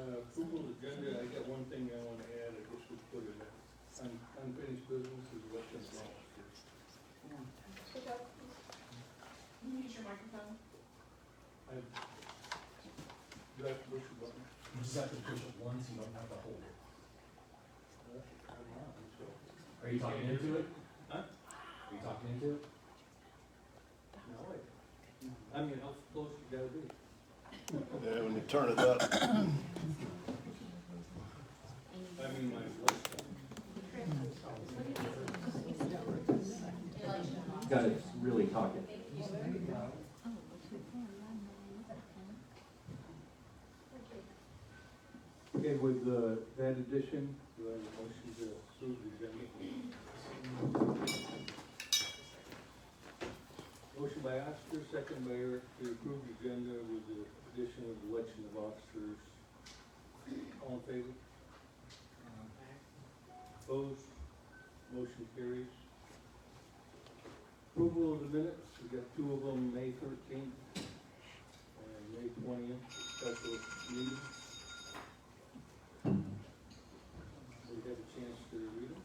Approval agenda, I got one thing I wanna add, I guess we put it on unfinished business is elections and officers. Speak up, please. Can you use your microphone? I, do I have to push the button? You just have to push it once, you don't have to hold it. I'm on, so. Are you talking into it? Huh? Are you talking into it? No, I mean, how close you gotta be? Yeah, when you turn it up. I mean, my voice. Got it, really talking. Okay, with that addition, do I have a motion to approve the agenda? Motion by Oscar, second by Eric, to approve the agenda with the addition of the election of officers. All in favor? Opposed? Motion carries. Approval of the minutes, we got two of them, May 13th and May 20th, special meeting. We have a chance to read them.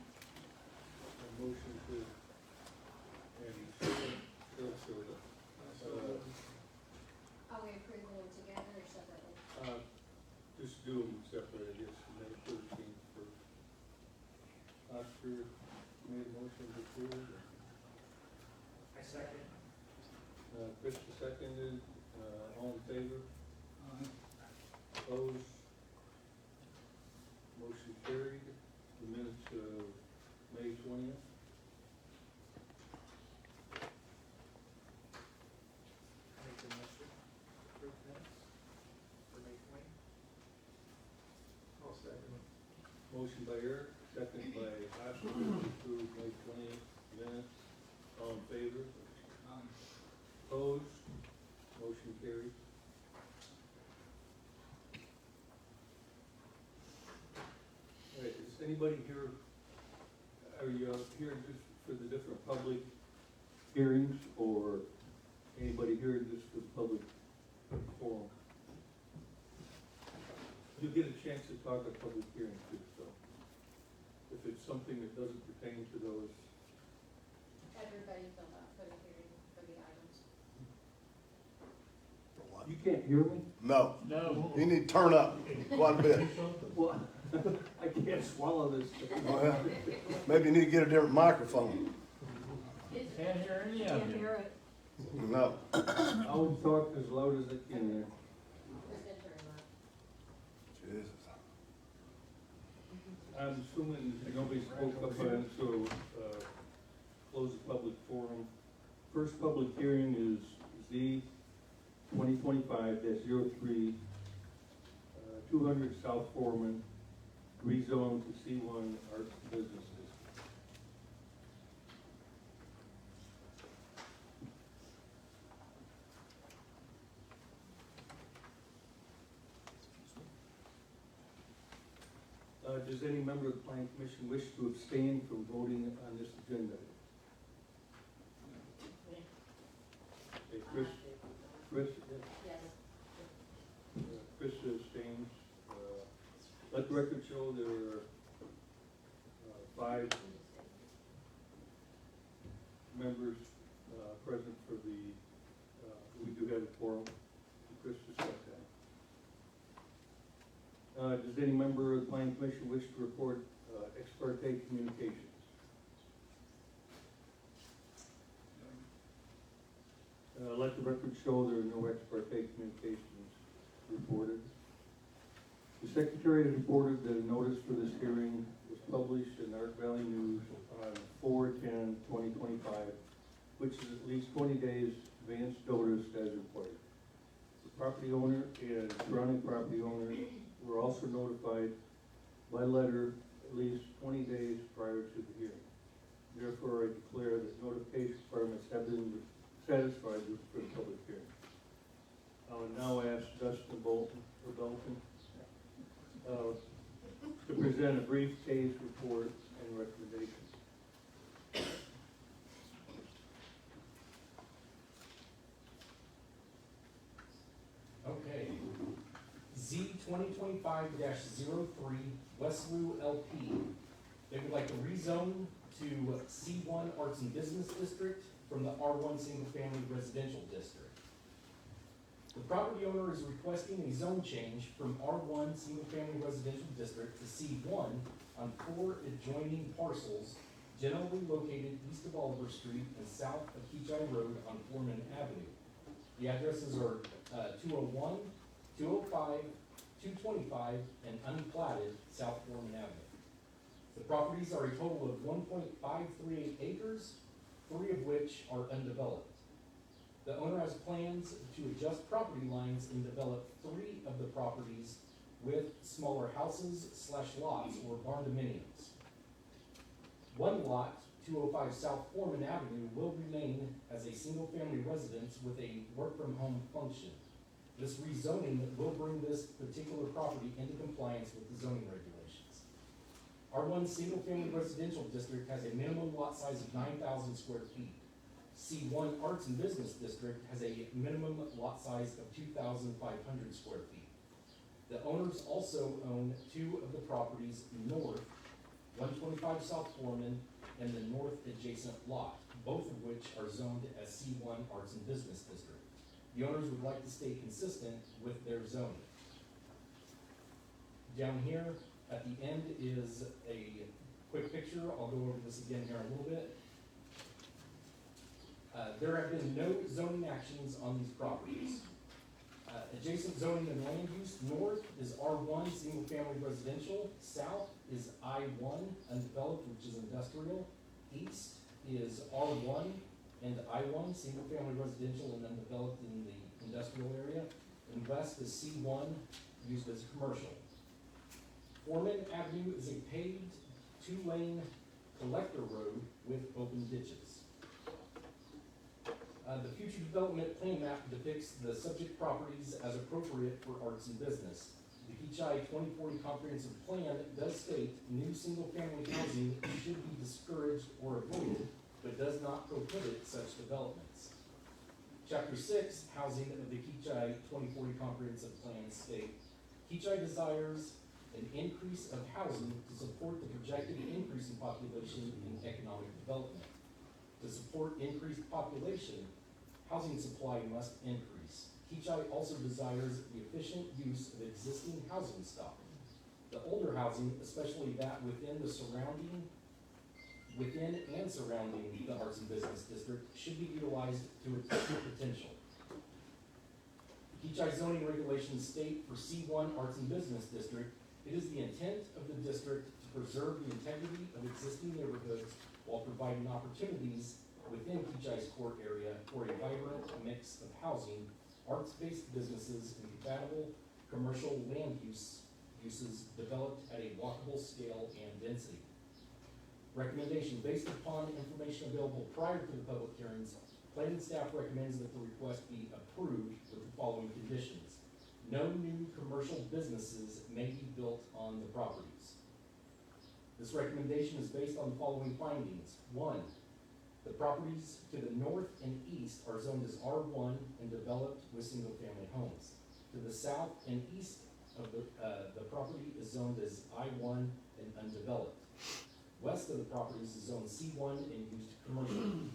A motion to, and Are we approving them together or separately? just do them separate, I guess, May 13th first. Oscar made a motion to approve. I second. Chris seconded, all in favor? Opposed? Motion carried. The minutes of May 20th. Make the motion. Approve minutes for May 20. I'll second. Motion by Eric, second by Oscar to approve May 20th minutes. All in favor? Opposed? Motion carried. All right, is anybody here, are you here just for the different public hearings, or anybody here just for the public forum? You'll get a chance to talk at public hearings too, so if it's something that doesn't pertain to those. Everybody filled out for the hearing, for the items. You can't hear me? No, No. you need to turn up quite a bit. Well, I can't swallow this. Well, maybe you need to get a different microphone. Can't hear any of you. it. No. I will talk as loud as I can there. Who's been turning on? Jesus. I'm assuming nobody spoke up on it, so, close the public forum. First public hearing is Z 2025-03, 200 South Foreman, rezone to C1 Arts and Businesses. Does any member of the planning commission wish to abstain from voting on this agenda? Okay, Chris, Yes. Chris abstains. Let the record show there are 5 members present for the, we do have a quorum. Chris just got that. Does any member of the planning commission wish to report ex parte communications? Let the record show there are no ex parte communications reported. The secretary has reported that a notice for this hearing was published in Ark Valley News on 4/10/2025, which is at least 20 days advance notice as required. The property owner and surrounding property owners were also notified by letter at least 20 days prior to the hearing. Therefore, I declare that notification requirements have been satisfied for the public hearing. I would now ask Dustin Bolton, or Dalton, to present a brief case report and recommendations. Okay. Z 2025-03 Westloo LP. They would like to rezone to C1 Arts and Business District from the R1 Single Family Residential District. The property owner is requesting a zone change from R1 Single Family Residential District to C1 on 4 adjoining parcels generally located east of Oliver Street and south of Kechi Road on Foreman Avenue. The addresses are 201, 205, 225, and unplatted South Foreman Avenue. The properties are a total of 1.538 acres, 3 of which are undeveloped. The owner has plans to adjust property lines and develop 3 of the properties with smaller houses/lots or barn dominiums. One lot, 205 South Foreman Avenue, will remain as a single-family residence with a work-from-home function. This rezoning will bring this particular property into compliance with the zoning regulations. R1 Single Family Residential District has a minimum lot size of 9,000 square feet. C1 Arts and Business District has a minimum lot size of 2,500 square feet. The owners also own 2 of the properties north, 125 South Foreman, and the north adjacent lot, both of which are zoned as C1 Arts and Business District. The owners would like to stay consistent with their zoning. Down here at the end is a quick picture. I'll go over this again here in a little bit. There have been no zoning actions on these properties. Adjacent zoning and land use, north is R1 single family residential, south is I1 undeveloped, which is industrial, east is R1 and I1 single family residential and undeveloped in the industrial area, and west is C1 used as commercial. Foreman Avenue is a paved 2-lane collector road with open ditches. The future development plan map depicts the subject properties as appropriate for arts and business. The Kechi 2040 comprehensive plan does state new single-family housing should be discouraged or avoided, but does not prohibit such developments. Chapter 6, housing of the Kechi 2040 comprehensive plan state, Kechi desires an increase of housing to support the projected increase in population and economic development. To support increased population, housing supply must increase. Kechi also desires the efficient use of existing housing stock. The older housing, especially that within and surrounding the Arts and Business District, should be utilized to its full potential. Kechi zoning regulations state for C1 Arts and Business District, it is the intent of the district to preserve the integrity of existing neighborhoods while providing opportunities within Kechi's court area for a vibrant mix of housing, arts-based businesses, and compatible commercial land uses developed at a walkable scale and density. Recommendation: based upon information available prior to the public hearings, planning staff recommends that the request be approved with the following conditions. No new commercial businesses may be built on the properties. This recommendation is based on the following findings. 1, the properties to the north and east are zoned as R1 and developed with single-family homes. To the south and east of the property is zoned as I1 and undeveloped. West of the properties is zoned C1 and used commercial.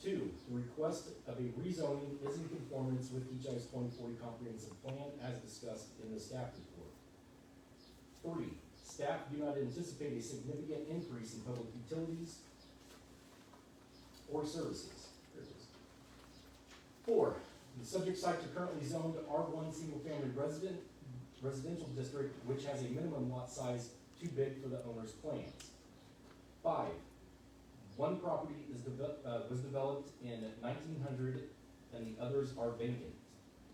2, the request of a rezoning is in conformance with Kechi's 2040 comprehensive plan as discussed in the staff report. 3, staff do not anticipate a significant increase in public utilities or services. There it is. 4, the subject sites are currently zoned R1 single-family residential district, which has a minimum lot size too big for the owner's plans. 5, one property was developed in 1900 and the others are vacant.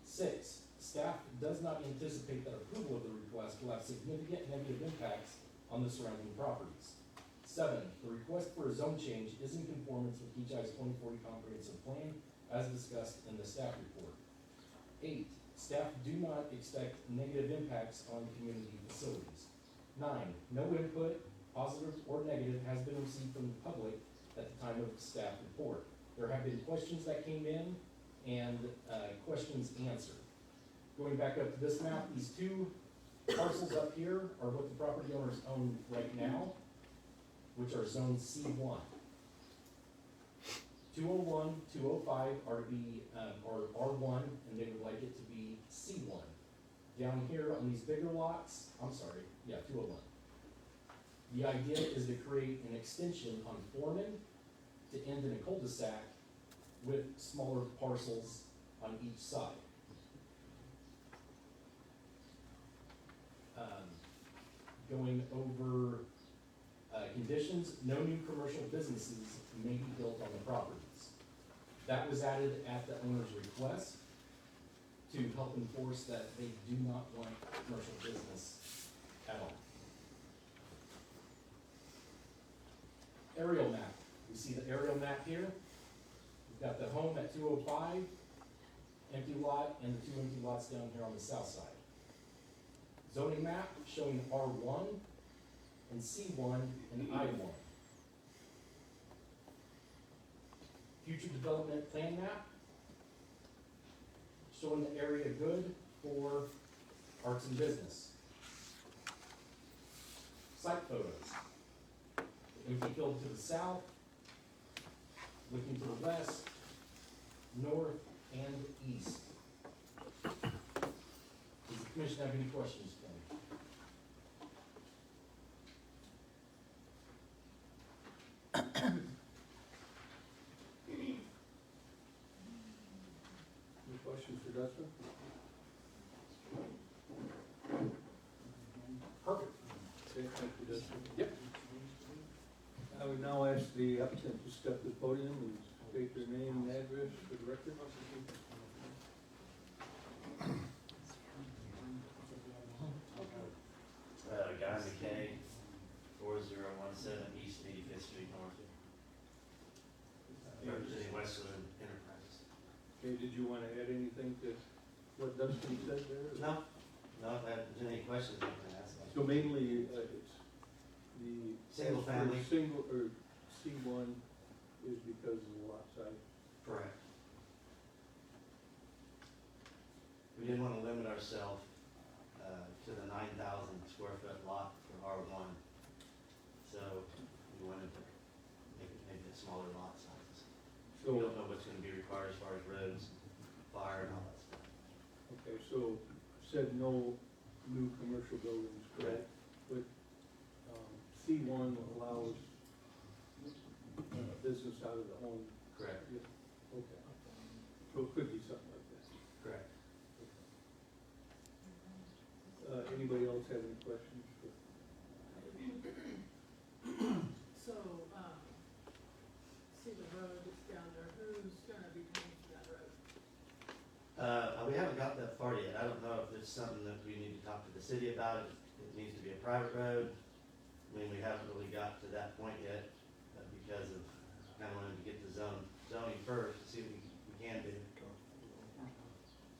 6, staff does not anticipate that approval of the request will have significant negative impacts on the surrounding properties. 7, the request for a zone change is in conformance with Kechi's 2040 comprehensive plan as discussed in the staff report. 8, staff do not expect negative impacts on community facilities. 9, no input, positive or negative, has been received from the public at the time of the staff report. There have been questions that came in and questions answered. Going back up to this map, these two parcels up here are what the property owners own right now, which are zone C1. 201, 205 are to be, are R1, and they would like it to be C1. Down here on these bigger lots, I'm sorry, yeah, 201. The idea is to create an extension on Foreman to end in a cul-de-sac with smaller parcels on each side. Going over conditions, no new commercial businesses may be built on the properties. That was added at the owner's request to help enforce that they do not want commercial business at all. Aerial map. You see the aerial map here? We've got the home at 205, empty lot, and the 2 empty lots down here on the south side. Zoning map showing R1 and C1 and I1. Future development plan map showing the area good for arts and business. Site photos. The empty field to the south, looking to the west, north, and east. Does the commission have any questions for me? Any questions for Dustin? Perfect. Okay, thank you, Dustin. Yep. I would now ask the applicant to step to the podium and state their name and address for the record. Guy McKay, 4017 East 85th Street North. Representing Westland Enterprises. Okay, did you want to add anything to what Dustin said there? No, if there's any questions I can ask. So mainly, it's the. Single family. Single, or C1 is because of the lot size. Correct. We didn't want to limit ourselves to the 9,000 square foot lot for R1. So we wanted to make it smaller lot sizes. So, We don't know what's going to be required as far as roads, fire, and all that stuff. okay, so said no new commercial buildings, correct? But C1 allows business out of the home. Correct. Yeah, okay. So it could be something like that. Correct. Anybody else have any questions? So, see the road that's down there, who's gonna be paying for that road? We haven't got that far yet. I don't know if it's something that we need to talk to the city about. It needs to be a private road. I mean, we haven't really got to that point yet because of kind of wanting to get the zoning first to see what we can do.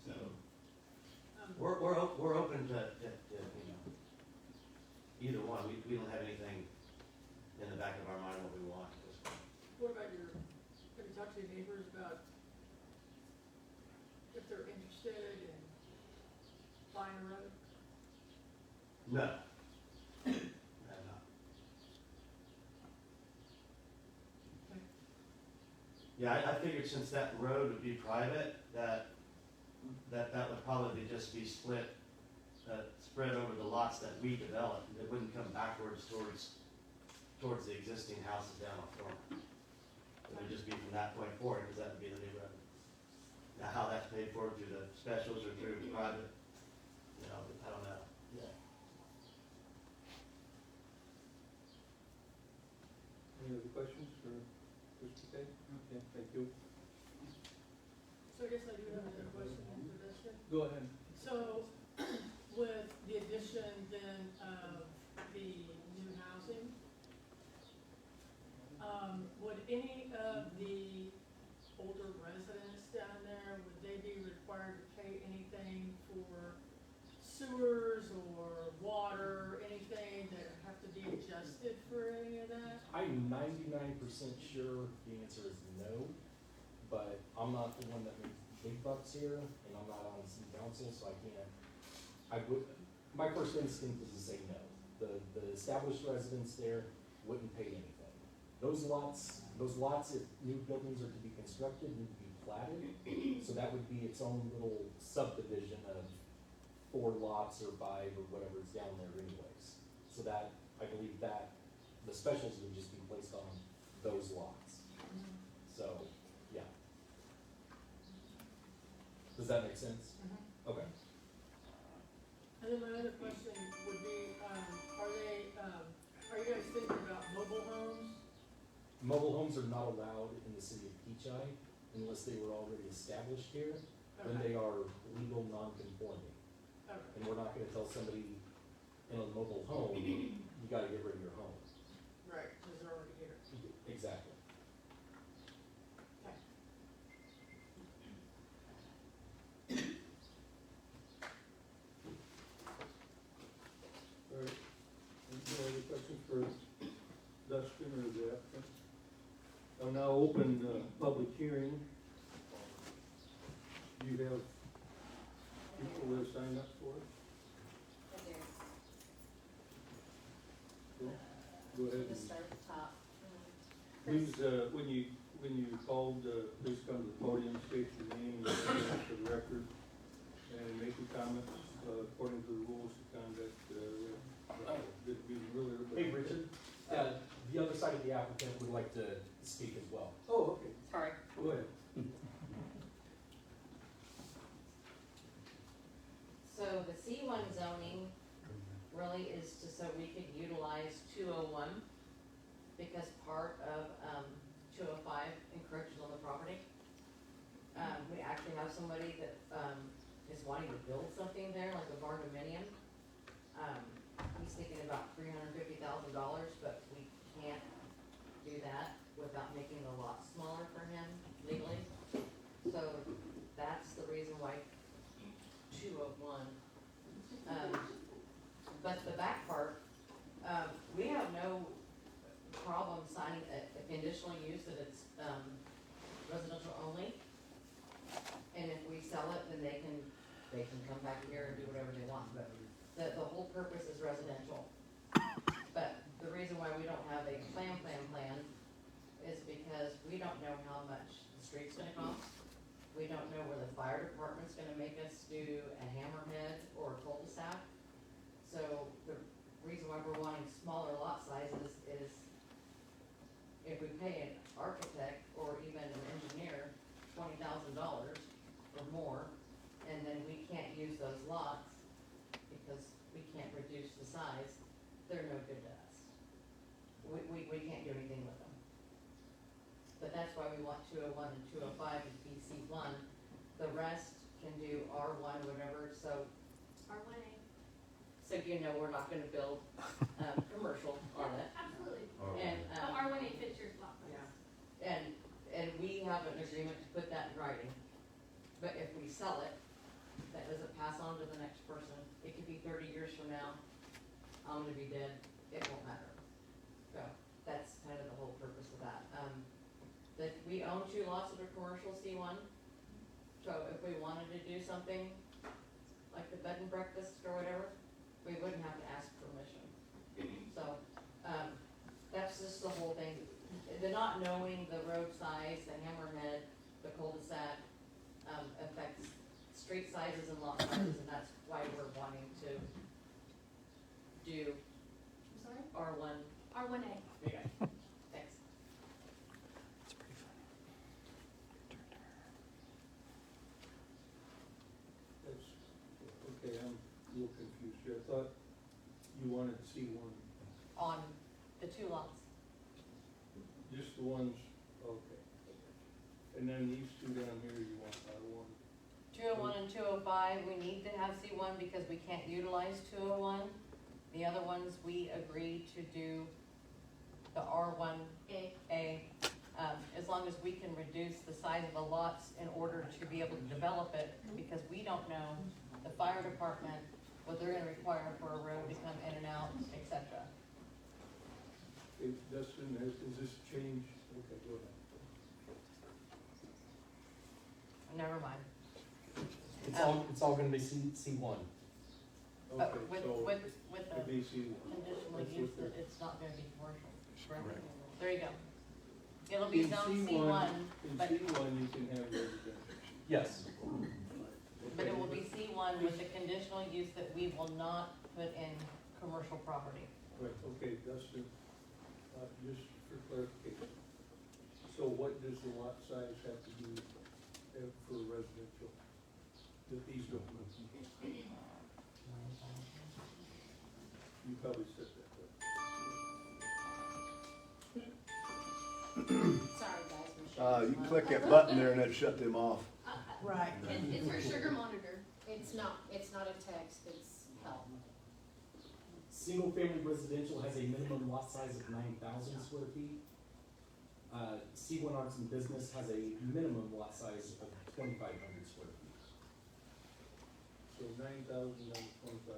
So we're open to either one. We don't have anything in the back of our mind what we want at this point. What about have you talked to your neighbors about if they're interested in buying a road? No. I have not. Okay. Yeah, I figured since that road would be private, that would probably just be spread over the lots that we developed. It wouldn't come backwards towards the existing houses down on Foreman. It would just be from that point forward, because that would be the new road. Now, how that's paid for through the specials or through private, I don't know. Yeah. Any other questions for Mr. Kay? Okay, thank you. So I guess I do have another question after this then. Go ahead. So, with the addition then of the new housing, would any of the older residents down there, would they be required to pay any sewers or water, anything that have to be adjusted for any of that? I'm 99% sure the answer is no, but I'm not the one that makes big bucks here, and I'm not on the city council, so my first instinct is to say no. The established residents there wouldn't pay anything. Those lots, if new buildings are to be constructed, need to be platted, so that would be its own little subdivision of 4 lots or 5 or whatever is down there anyways. So that, I believe that the specials would just be placed on those lots. So, yeah. Does that make sense? Okay. And then my other question would be, are you guys thinking about mobile homes? Mobile homes are not allowed in the city of Kechi unless they were already established here. Then Okay. they are legal non-conforming. Okay. And we're not gonna tell somebody in a mobile home, you gotta get rid of your home. Right, because they're already here. Exactly. Okay. All right, any other questions for Dustin or the applicant? I'll now open the public hearing. Do you have people that signed up for it? Cool. Go ahead and, Just start at the top. please, when you called, please come to the podium, state your name and your address for the record, and make your comments, according to the rules of conduct, that'd be really. Hey, Richard, the other side of the applicant would like to speak as well. Oh, okay, Sorry. go ahead. So the C1 zoning really is so we could utilize 201 because part of 205 encroaches on the property. We actually have somebody that is wanting to build something there, like a barndominium. He's thinking about $350,000, but we can't do that without making the lot smaller for him legally. So that's the reason why 201. But the back part, we have no problem signing a conditional use that it's residential only. And if we sell it, then they can come back here and do whatever they want, but the whole purpose is residential. But the reason why we don't have a plan is because we don't know how much the street's gonna cost. We don't know where the fire department's gonna make us do a hammerhead or a cul-de-sac. So the reason why we're wanting smaller lot sizes is if we pay an architect or even an engineer $20,000 or more, and then we can't use those lots because we can't reduce the size, they're no good to us. We can't do anything with them. But that's why we want 201 and 205 to be C1. The rest can do R1, whatever, so. R1A. So you know we're not gonna build, commercial on it. Absolutely. And, Oh, R1A fits your lot size. and we have an agreement to put that in writing. But if we sell it, that doesn't pass on to the next person. It could be 30 years from now, I'm gonna be dead, it won't matter. So, that's kind of the whole purpose of that. That we own 2 lots that are commercial C1. So if we wanted to do something, like the bed and breakfast or whatever, we wouldn't have to ask permission. So, that's just the whole thing. The not knowing the road size, the hammerhead, the cul-de-sac, affects street sizes and lot sizes, and that's why we're wanting to do I'm sorry? R1. R1A. Okay, thanks. That's, okay, I'm a little confused here. I thought you wanted C1, On the 2 lots. just the ones, okay. And then these 2 down here, you want R1. 201 and 205, we need to have C1 because we can't utilize 201. The other ones, we agreed to do the R1A, as long as we can reduce the size of the lots in order to be able to develop it, because we don't know, the fire department what they're gonna require for a road to come in and out, et cetera. Dustin, is this change? Okay, go ahead. Never mind. It's all gonna be C1. But Okay, with, so with the the BC, conditional that's use what that it's not gonna be commercial, correct? Correct. There you go. It'll be in zone C1, C1, in but, C1 you can have residential. Yes. but it will be C1 with the conditional use that we will not put in commercial property. Right, okay, Dustin, just for clarification. So what does the lot size have to do for residential? That these don't meet? You probably said that, but. Sorry, guys, Michelle. You can click that button there and that'll shut them off. Right. It's for sugar monitor. It's not a text, it's help. Single-family residential has a minimum lot size of 9,000 square feet. C1 Arts and Business has a minimum lot size of 2,500 square feet. So 9,000 and 25.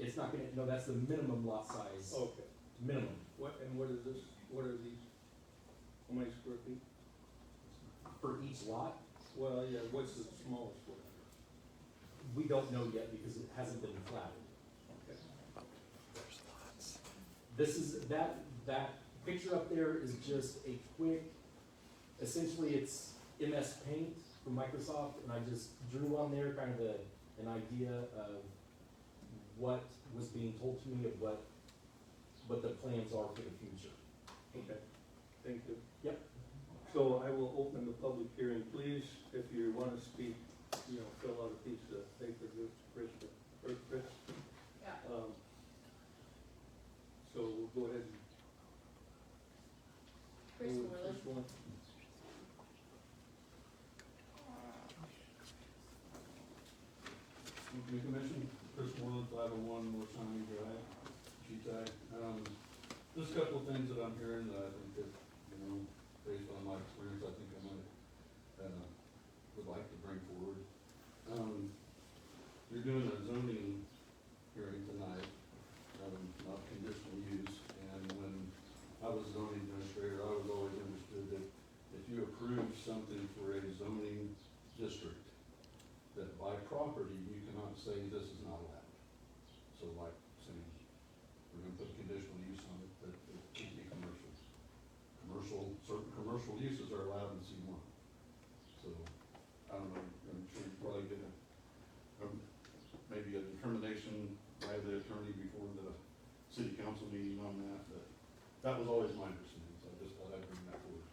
It's not gonna, no, that's the minimum lot size, Okay, minimum. what is this, what are these? How many square feet? For each lot, Well, yeah, what's the smallest one? we don't know yet because it hasn't been platted. Okay. This is, that picture up there is just a quick, essentially it's MS Paint from Microsoft, and I just drew on there kind of an idea of what was being told to me of what the plans are for the future. Okay, thank you. Yep. So I will open the public hearing, please, if you want to speak, fill out a piece of paper, Chris. Yeah. So we'll go ahead and. Chris go with Moreland. First one. County Commission, Chris Moreland, 501 North Shawnee Drive, Cheetah. Just a couple of things that I'm hearing that I think that, based on my experience, I think I might, would like to bring forward. You're doing a zoning hearing tonight, not conditional use, and when I was zoning administrator, I was always understood that if you approve something for a zoning district, that by property, you cannot say this is not allowed. So like saying, we're gonna put conditional use on it, that it could be commercial. Certain commercial uses are allowed in C1. So, I don't know, I'm sure you're probably gonna, maybe a determination by the attorney before the city council meeting on that, but that was always my understanding, so I just thought I'd bring that forward.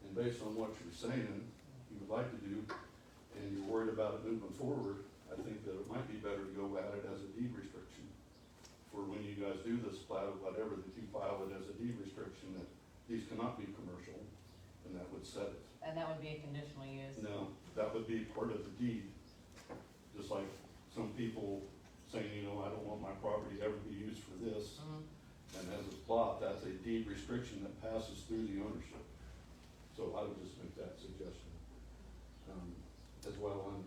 And based on what you're saying, you would like to do, and you're worried about it moving forward, I think that it might be better to go at it as a deed restriction. For when you guys do this plat or whatever, that you file it as a deed restriction, that these cannot be commercial, and that would set it. And that would be a conditional use. No, that would be part of the deed. Just like some people saying, I don't want my property to ever be used for this. Mhm. And as it's bought, that's a deed restriction that passes through the ownership. So I would just make that suggestion, as well. And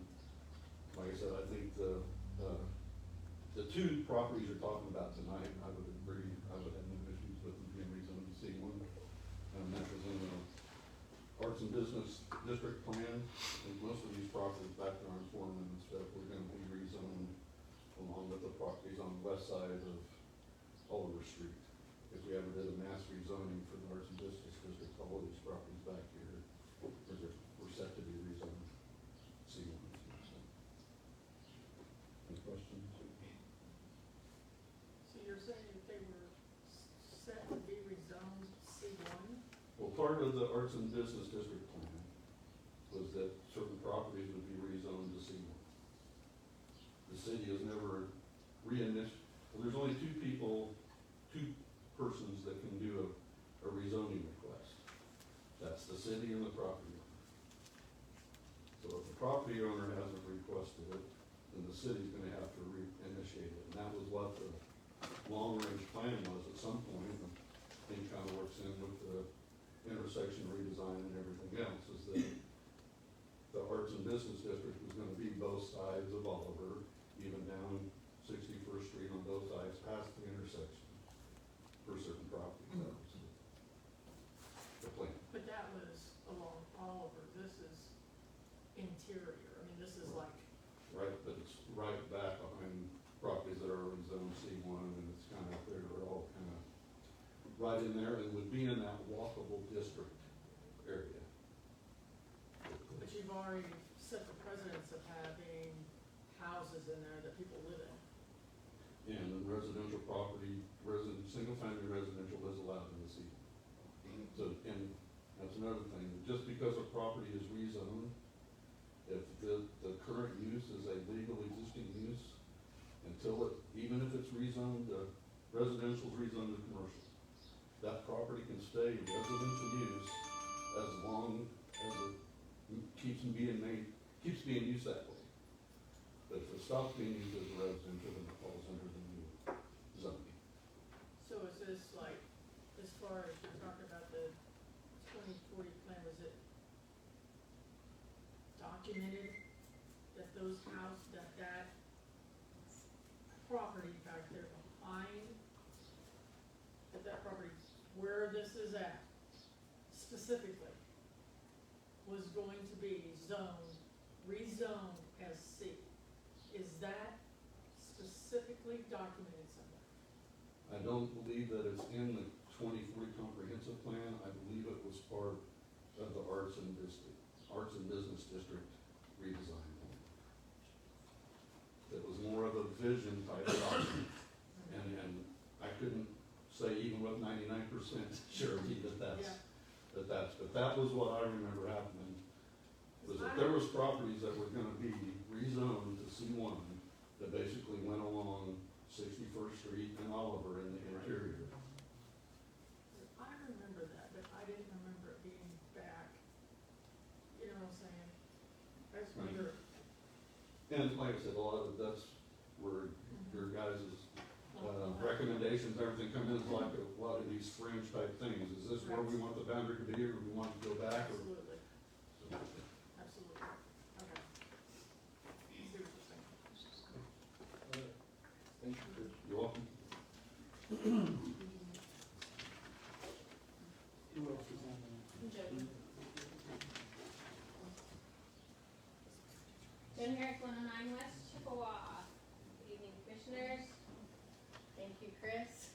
like I said, I think the two properties you're talking about tonight, I would agree, I would have no issues with them being rezoned to C1. That was in the Arts and Business District Plan. I think most of these properties back there on Foreman and stuff, we're gonna be rezoned along with the properties on the west side of Oliver Street. If we ever did a mass rezoning for the Arts and Business District, all of these properties back here were set to be rezoned C1. Any questions? So you're saying that they were set to be rezoned C1? Well, part of the Arts and Business District Plan was that certain properties would be rezoned to C1. The city has never there's only two persons that can do a rezoning request. That's the city and the property owner. So if the property owner hasn't requested it, then the city's gonna have to initiate it. And that was what the long-range plan was at some point, and I think kind of works in with the intersection redesign and everything else, is that the Arts and Business District was gonna be both sides of Oliver, even down 65 right in there and would be in that walkable district area. But you've already set the precedence of having houses in there that people live in. And then residential property, single-family residential is allowed in the C. So, and that's another thing, just because a property is rezoned, if the current use is a legal existing use, until it, even if it's rezoned, residential is rezoned to commercial, that property can stay in residential use as long as it keeps being used that way. But if it stops being used as a residential, then it falls under the new zoning. So is this like, as far as you're talking about the 2040 plan, was it documented that that property back there behind, that property, where this is at, specifically, was going to be rezoned as C? Is that specifically documented somewhere? I don't believe that it's in the 2040 comprehensive plan. I believe it was part of the Arts and Business District redesign plan. It was more of a vision type document. And I couldn't say even with 99% surety that that was what I remember happening. Was that there was properties that were gonna be rezoned to C1 that basically went along 61st Street and Oliver in the interior. I remember that, but I didn't remember it being back, you know what I'm saying? I just Right. wonder. And like I said, a lot of that's where your guys' recommendations, everything come in like a lot of these fringe type things. Is this where we want the boundary to be, or do we want to go back? Or, Absolutely, so, absolutely, okay. I see what you're saying. Thank you, Chris. you're welcome. Who else is on there? Jody. Jen Harris, 109 West Chippewa. Good evening, commissioners. Thank you, Chris.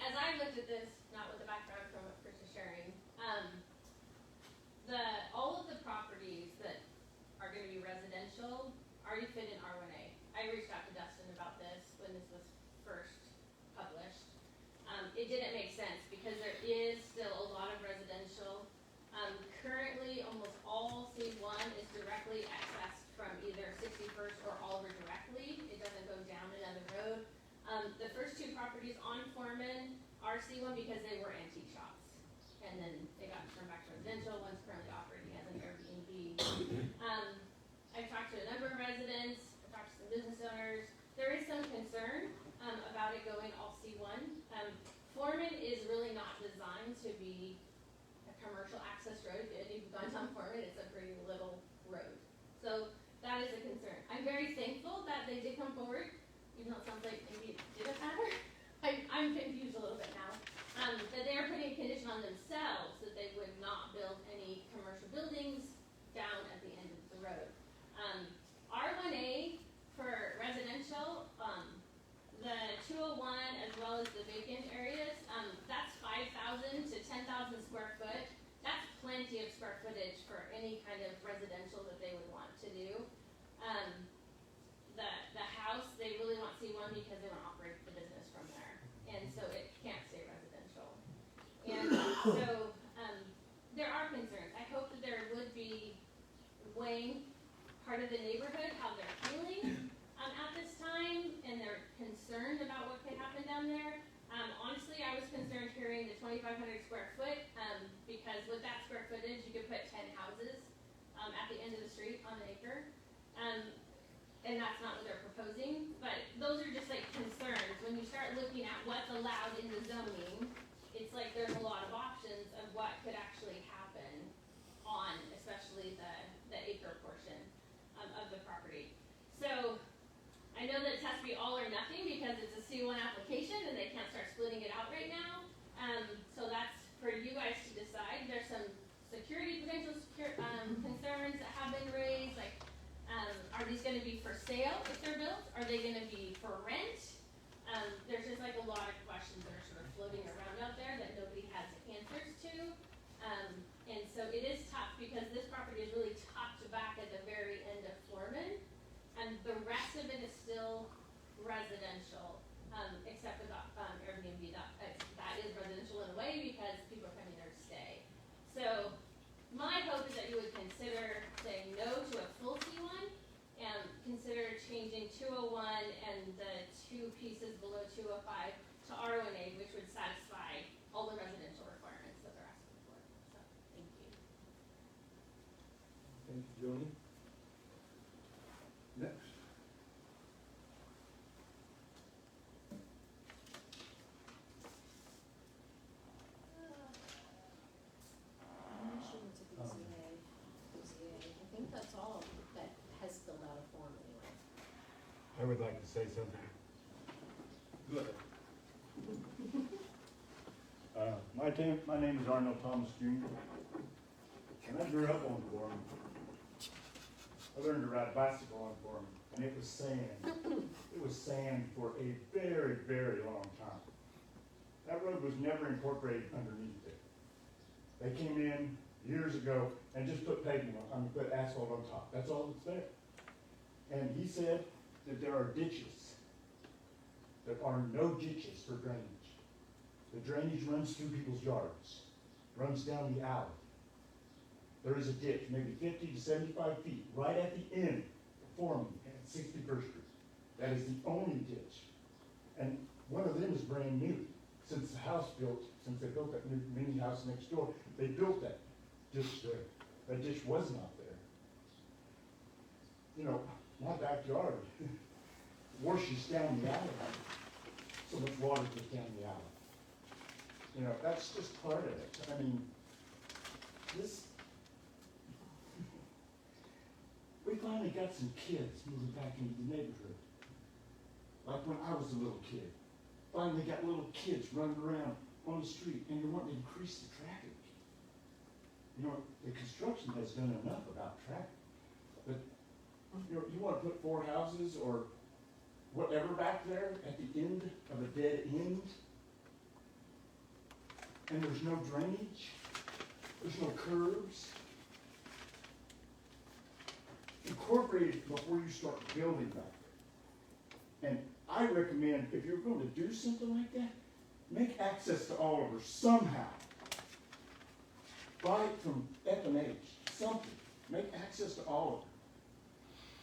As I looked at this, not with the background from what Chris is sharing, all of the properties that are going to be residential already fit in R1A. I reached out to Dustin about this when this was first published. It didn't make sense because there is still a lot of residential. Currently, almost all C1 is directly accessed from either 61st or Oliver directly. It doesn't go down another road. The first two properties on Foreman are C1 because they were antique shops. And then they got turned back to residential. One's currently operating as an Airbnb. I've talked to a number of residents, I've talked to some business owners. There is some concern about it going all C1. Foreman is really not designed to be a commercial access road. If you've gone down Foreman, it's a pretty little road. So that is a concern. I'm very thankful that they did come forward, even though it sounds like maybe it didn't matter. I'm confused a little bit now. That they are putting a condition on themselves that they would not build any commercial buildings down at the end of the road. R1A for residential, the 201 as well as the vacant areas, that's 5,000 to 10,000 square foot. That's plenty of square footage for any kind of residential that they would want to do. The house, they really want C1 because they want to operate the business from there. And so it can't stay residential. And so there are concerns. I hope that there would be weighing part of the neighborhood, how they're feeling at this time, and they're concerned about what could happen down there. Honestly, I was concerned hearing the 2,500 square foot because with that square footage, you could put 10 houses at the end of the street on an acre. And that's not what they're proposing, but those are just like concerns. When you start looking at what's allowed in the zoning, it's like there's a lot of options of what could actually happen on, especially the acre portion of the property. So I know that it has to be all or nothing because it's a C1 application and they can't start splitting it out right now. So that's for you guys to decide. There's some potential concerns that have been raised, like are these going to be for sale if they're built? Are they going to be for rent? There's just like a lot residential, except with, Airbnb, that is residential in a way because people are coming there to stay. So, my hope is that you would consider saying no to a full C1 and consider changing 201 and the two pieces below 205 to R1A, which would satisfy all the residential requirements that they're asking for. So, thank you. Thank you, Joni. Next. I'm not sure what's a BZA. I think that's all that has filled out a form anyway. I would like to say something. Go ahead. My name is Arnold Thomas Jr. And I grew up on Gorham. I learned to ride bicycle on Gorham, and it was sand. It was sand for a very, very long time. That road was never incorporated underneath it. They came in years ago and just put pavement on, put asphalt on top. That's all that's there. And he said that there are ditches. There are no ditches for drainage. The drainage runs through people's yards, runs down the alley. There is a ditch, maybe 50 to 75 feet, right at the end of Foreman and 61st Street. That is the only ditch. And one of them is brand new. Since they built that new mini house next door, they built that ditch there. That ditch was not there. You know, my backyard washes down the alley. So much water goes down the alley. You know, that's just part of it. I mean, we finally got some kids moving back into the neighborhood. Like when I was a little kid. Finally got little kids running around on the street, and you want to increase the traffic. You know, the construction has done enough about traffic. But, you know, you want to put 4 houses or whatever back there at the end of a dead end, and there's no drainage, there's no curbs. Incorporate it before you start building back there. And I recommend, if you're going to do something like that, make access to Oliver somehow. Buy it from F&H, something. Make access to Oliver.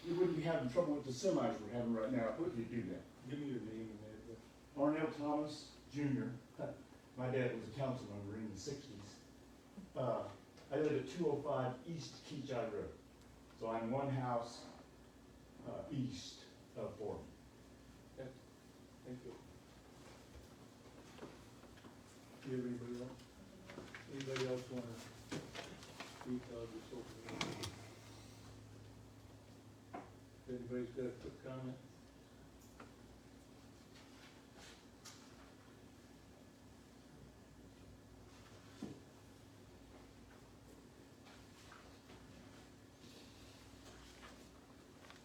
You wouldn't be having trouble with the semis we're having right now if you do that. Give me your name and address. Arnell Thomas Jr. My dad was a council member in the 60s. I live at 205 East Kechi Road. So I'm one house east of Foreman. Thank you. Do you have anybody else? Anybody else want to speak? I'll just open it up. If anybody's got a quick comment?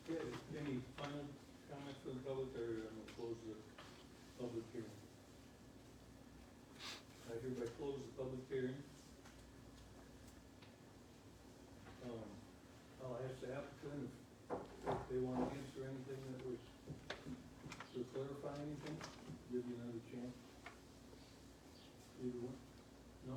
Okay, any final comments from the public, or I'm gonna close the public hearing? I hereby close the public hearing. I'll ask the applicant if they want to answer anything that was, to clarify anything, give you another chance. Either one? No?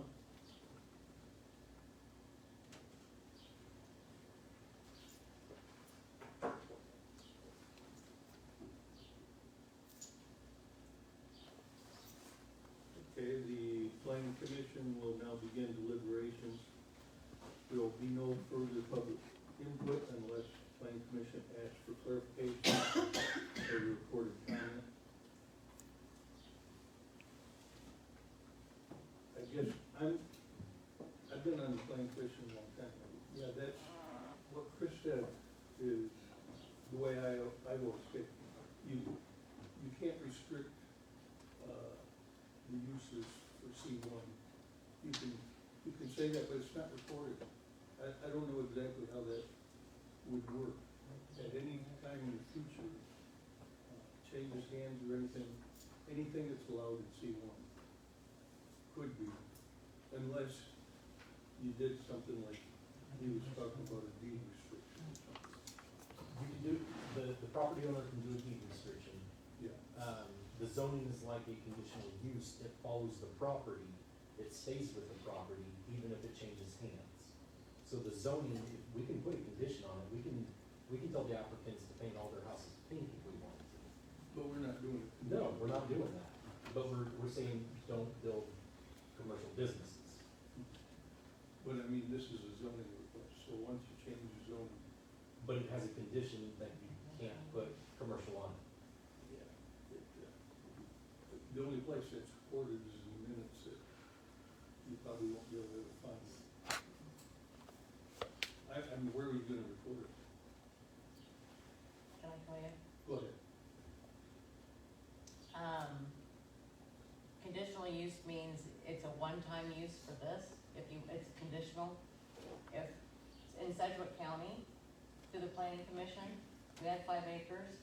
Okay, the planning commission will now begin deliberations. There will be no further public input unless planning commission asks for clarification or recorded comment. I guess I've been on the planning commission a long time. Yeah, that's, what Chris said is the way I will stick. You can't restrict the uses for C1. You can say that, but it's not recorded. I don't know exactly how that would work. At any time in the future, changes hands or anything that's allowed in C1 could be, unless you did something like he was talking about a deed restriction or something. You can do, the property owner can do a deed restriction. Yeah. zoning is like a conditional use, it follows the property, it stays with the property, even if it changes hands. So the zoning, we can put a condition on it, we can tell the applicants to paint all their houses pink if we want to. But we're not doing it. No, we're not doing that, but we're saying don't build commercial businesses. But I mean, this is a zoning request, so once you change the zoning. But it has a condition that you can't put commercial on it. The only place that's recorded is in the minutes that you probably won't be able to find. I mean, where are you gonna record it? Can I tell you? Go ahead. Conditional use means it's a one-time use for this, it's conditional. If, in Sedgwick County, through the planning commission, we had 5 acres,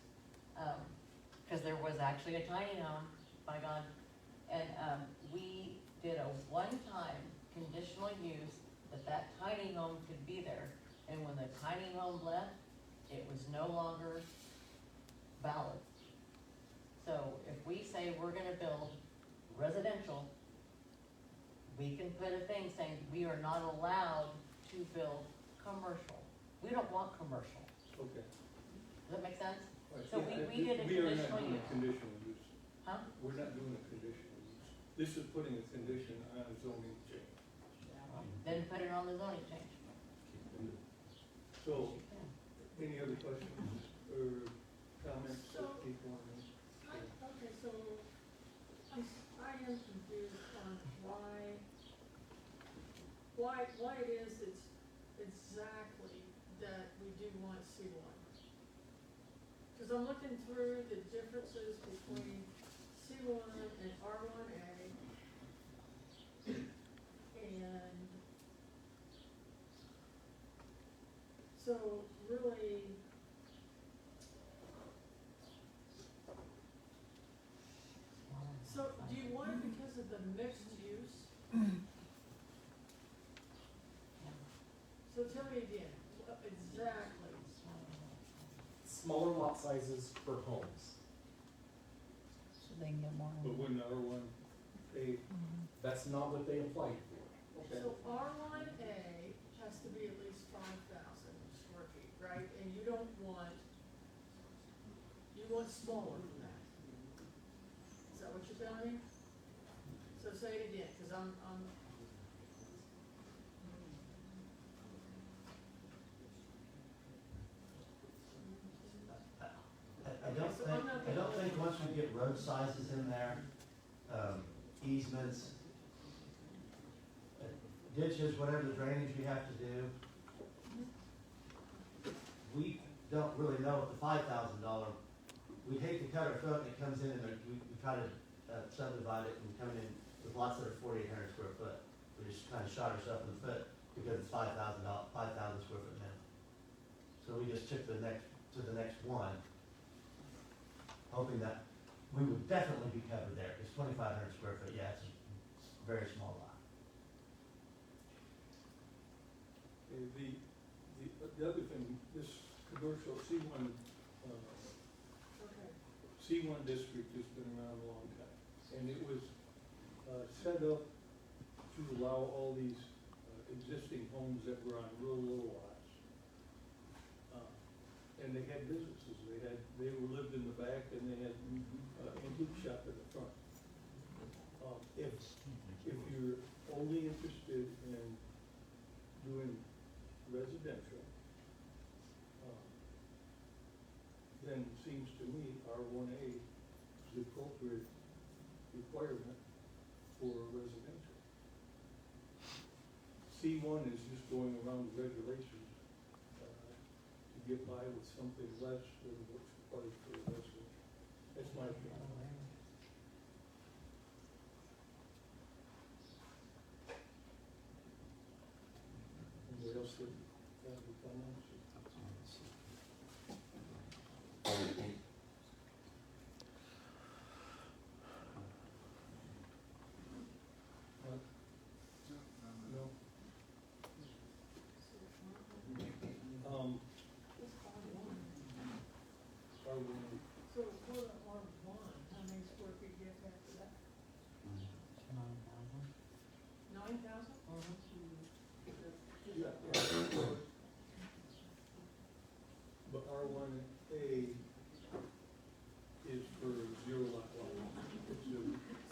cause there was actually a tiny home, by God, and, we did a one-time conditional use that tiny home could be there, and when the tiny home left, it was no longer valid. So if we say we're gonna build residential, we can put a thing saying we are not allowed to build commercial. We don't want commercial. Okay. Does that make sense? Right. So Yeah, we did a we are not conditional doing use. a conditional use. Huh? We're not doing a conditional use. This is putting a condition on a zoning change. Then put it on the zoning change. So, any other questions or comments that So- people want to make? Okay, so I am confused on why it is it's exactly that we do want C1. Cause I'm looking through the differences between C1 and R1A. And so really, so do you want it because of the mixed use? So tell me again, what exactly? Smaller lot sizes for homes. So they can get more. But wouldn't R1, A, That's not what they applied for. okay, So R1A has to be at least 5,000 square feet, right? And you don't want, you want smaller than that. Is that what you're telling me? So say it again, cause I'm, I don't think once we get road sizes in there, easements, ditches, whatever the drainage we have to do, we don't really know what the $5,000, we'd hate to cut our throat and it comes in and we try to subdivide it and come in with lots that are 4,800 square foot. We just kind of shot ourselves in the foot because it's $5,000 square foot minimum. So we just took to the next one, hoping that we would definitely be covered there, because 2,500 square foot, yeah, it's a very small lot. Okay, the other thing, this commercial C1, okay. C1 district has been around a long time. And it was, set up to allow all these, existing homes that were on real little lots. And they had businesses, they were lived in the back and they had, antique shop in the front. If you're only interested in doing residential, then it seems to me R1A is the appropriate requirement for residential. C1 is just going around the regulations, to get by with something less than what's required for residential. That's my opinion. Anybody else that have any comments? No? It's R1. R1A. So for the R1, how many square feet zero lot lot. It's a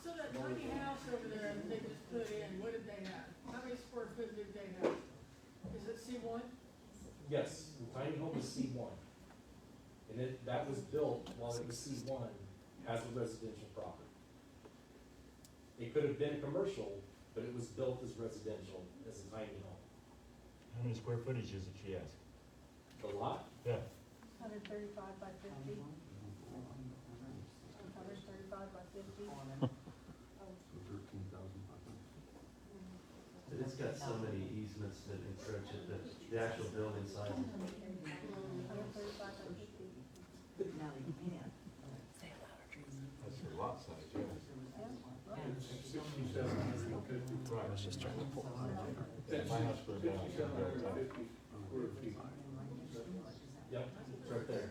So that tiny house over there that they just put in, what did they have? How many square foot did they have? Is it C1? Yes, the tiny home is C1. And that was built while it was C1 as a residential property. It could have been commercial, but it was built as residential, as a tiny home. How many square footage is it, she asked? The lot, Yeah. 135 by 50. 135 by 50. But it's got so many easements that encroach it, the actual building size. 135 by 50. That's her lot size, yeah. It's 6,750. Right. I was just trying to pull. That's My house goes down. 6,750 square feet. yep, it's right there.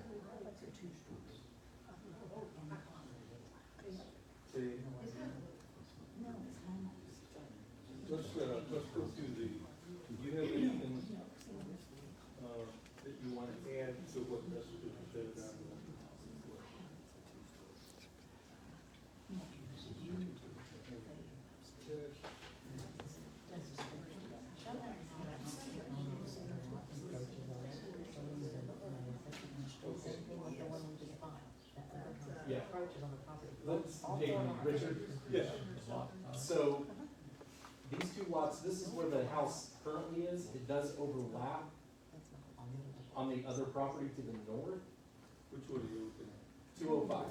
Okay. Let's go through the, do you have anything, that you want to add to what Jessica said on the? Yeah. Let's, hey, Richard? Yes. So, these two lots, this is where the house currently is, it does overlap on the other property to the north, Which one are you looking at? 205.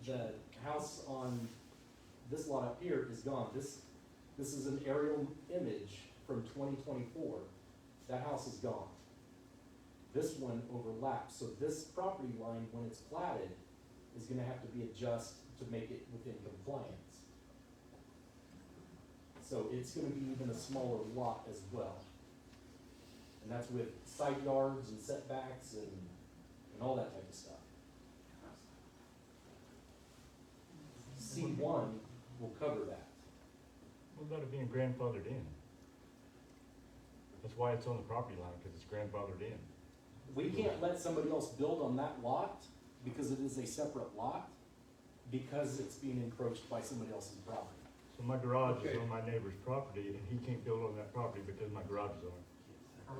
The house on this lot up here is gone. This is an aerial image from 2024. That house is gone. This one overlaps, so this property line, when it's platted, is gonna have to be adjusted to make it within compliance. So it's gonna be even a smaller lot as well. And that's with side yards and setbacks and all that type of stuff. C1 will cover that. What about it being grandfathered in? That's why it's on the property line, because it's grandfathered in. We can't let somebody else build on that lot because it is a separate lot, because it's being encroached by somebody else's property. So my garage is Okay. on my neighbor's property, and he can't build on that property because my garage is on it.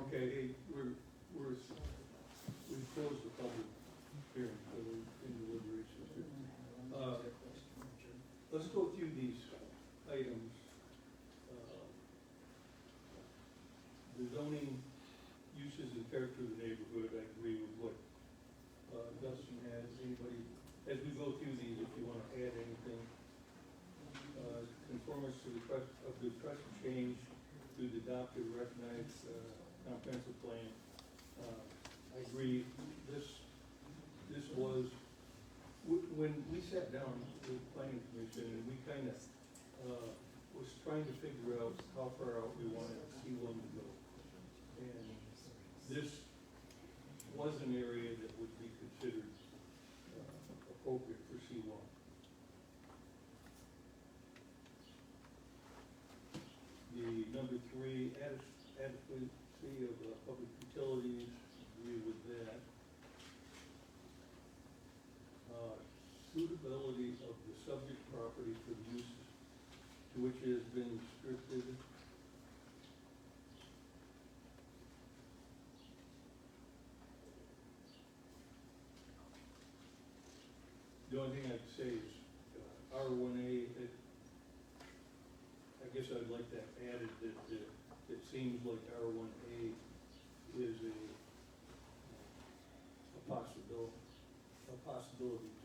Okay, hey, we've closed the public hearing, so we're in deliberations here. Let's go through these items. The zoning uses and character of the neighborhood, I agree with what, Dustin has. Anybody, as we go through these, if you wanna add anything. Conformance to the trust, of the trust change to the adopted recognized, comprehensive plan. I agree, this was, when we sat down with the planning commission, and we kinda, was trying to figure out how far out we wanted C1 to go. And this was an area that would be considered, appropriate for C1. The number 3, adequacy of public utilities, agree with that. Suitability of the subject property for the use to which it has been restricted. The only thing I'd say is, R1A, I guess I'd like that added, that it seems like R1A is a possibility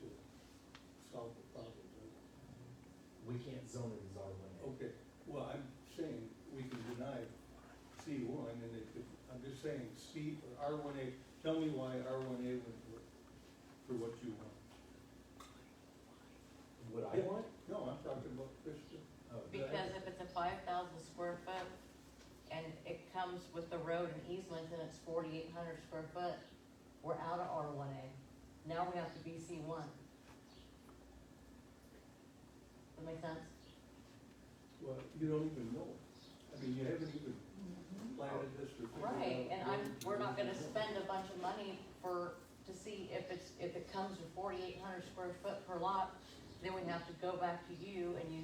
to solve the problem, right? We can't zone it as R1A. Okay, well, I'm saying we can deny C1, and I'm just saying R1A, tell me why R1A went for what you want. What I want? No, I'm talking about Krista. Because if it's a 5,000 square foot and it comes with the road and easement and it's 4,800 square foot, we're out of R1A. Now we have to be C1. That make sense? Well, you don't even know. I mean, you haven't even planted this or figured Right, out and what we're not gonna spend a bunch of money for to see if it comes to 4,800 square foot per lot, then we have to go back to you and you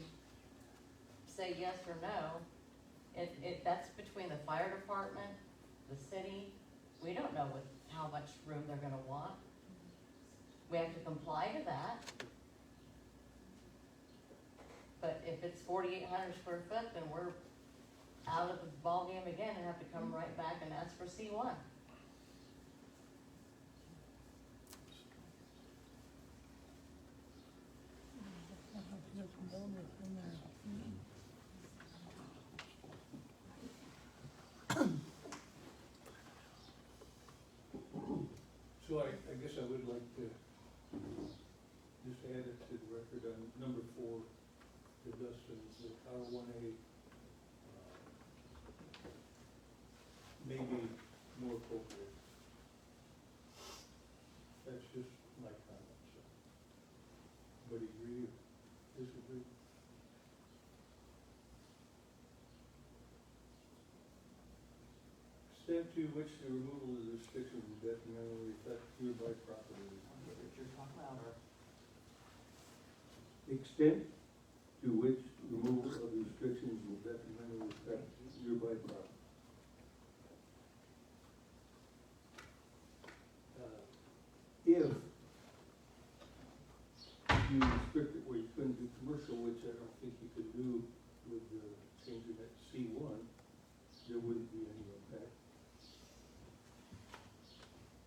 say yes or no. That's between the fire department, the city, we don't know how much room they're gonna want. We have to comply to that. But if it's 4,800 square foot, then we're out of the ballgame again and have to come right back and ask for C1. So I guess I would like to just add it to the record on number 4, the Dustin's, the R1A, maybe more appropriate. That's just my comment, so. Anybody agree or disagree? Extent to which the removal of the restrictions will detrimentally affect nearby property. Extent to which removal of the restrictions will detrimentally affect nearby property. If you restrict it where you couldn't do commercial, which I don't think you could do with changing it to C1, there wouldn't be any impact.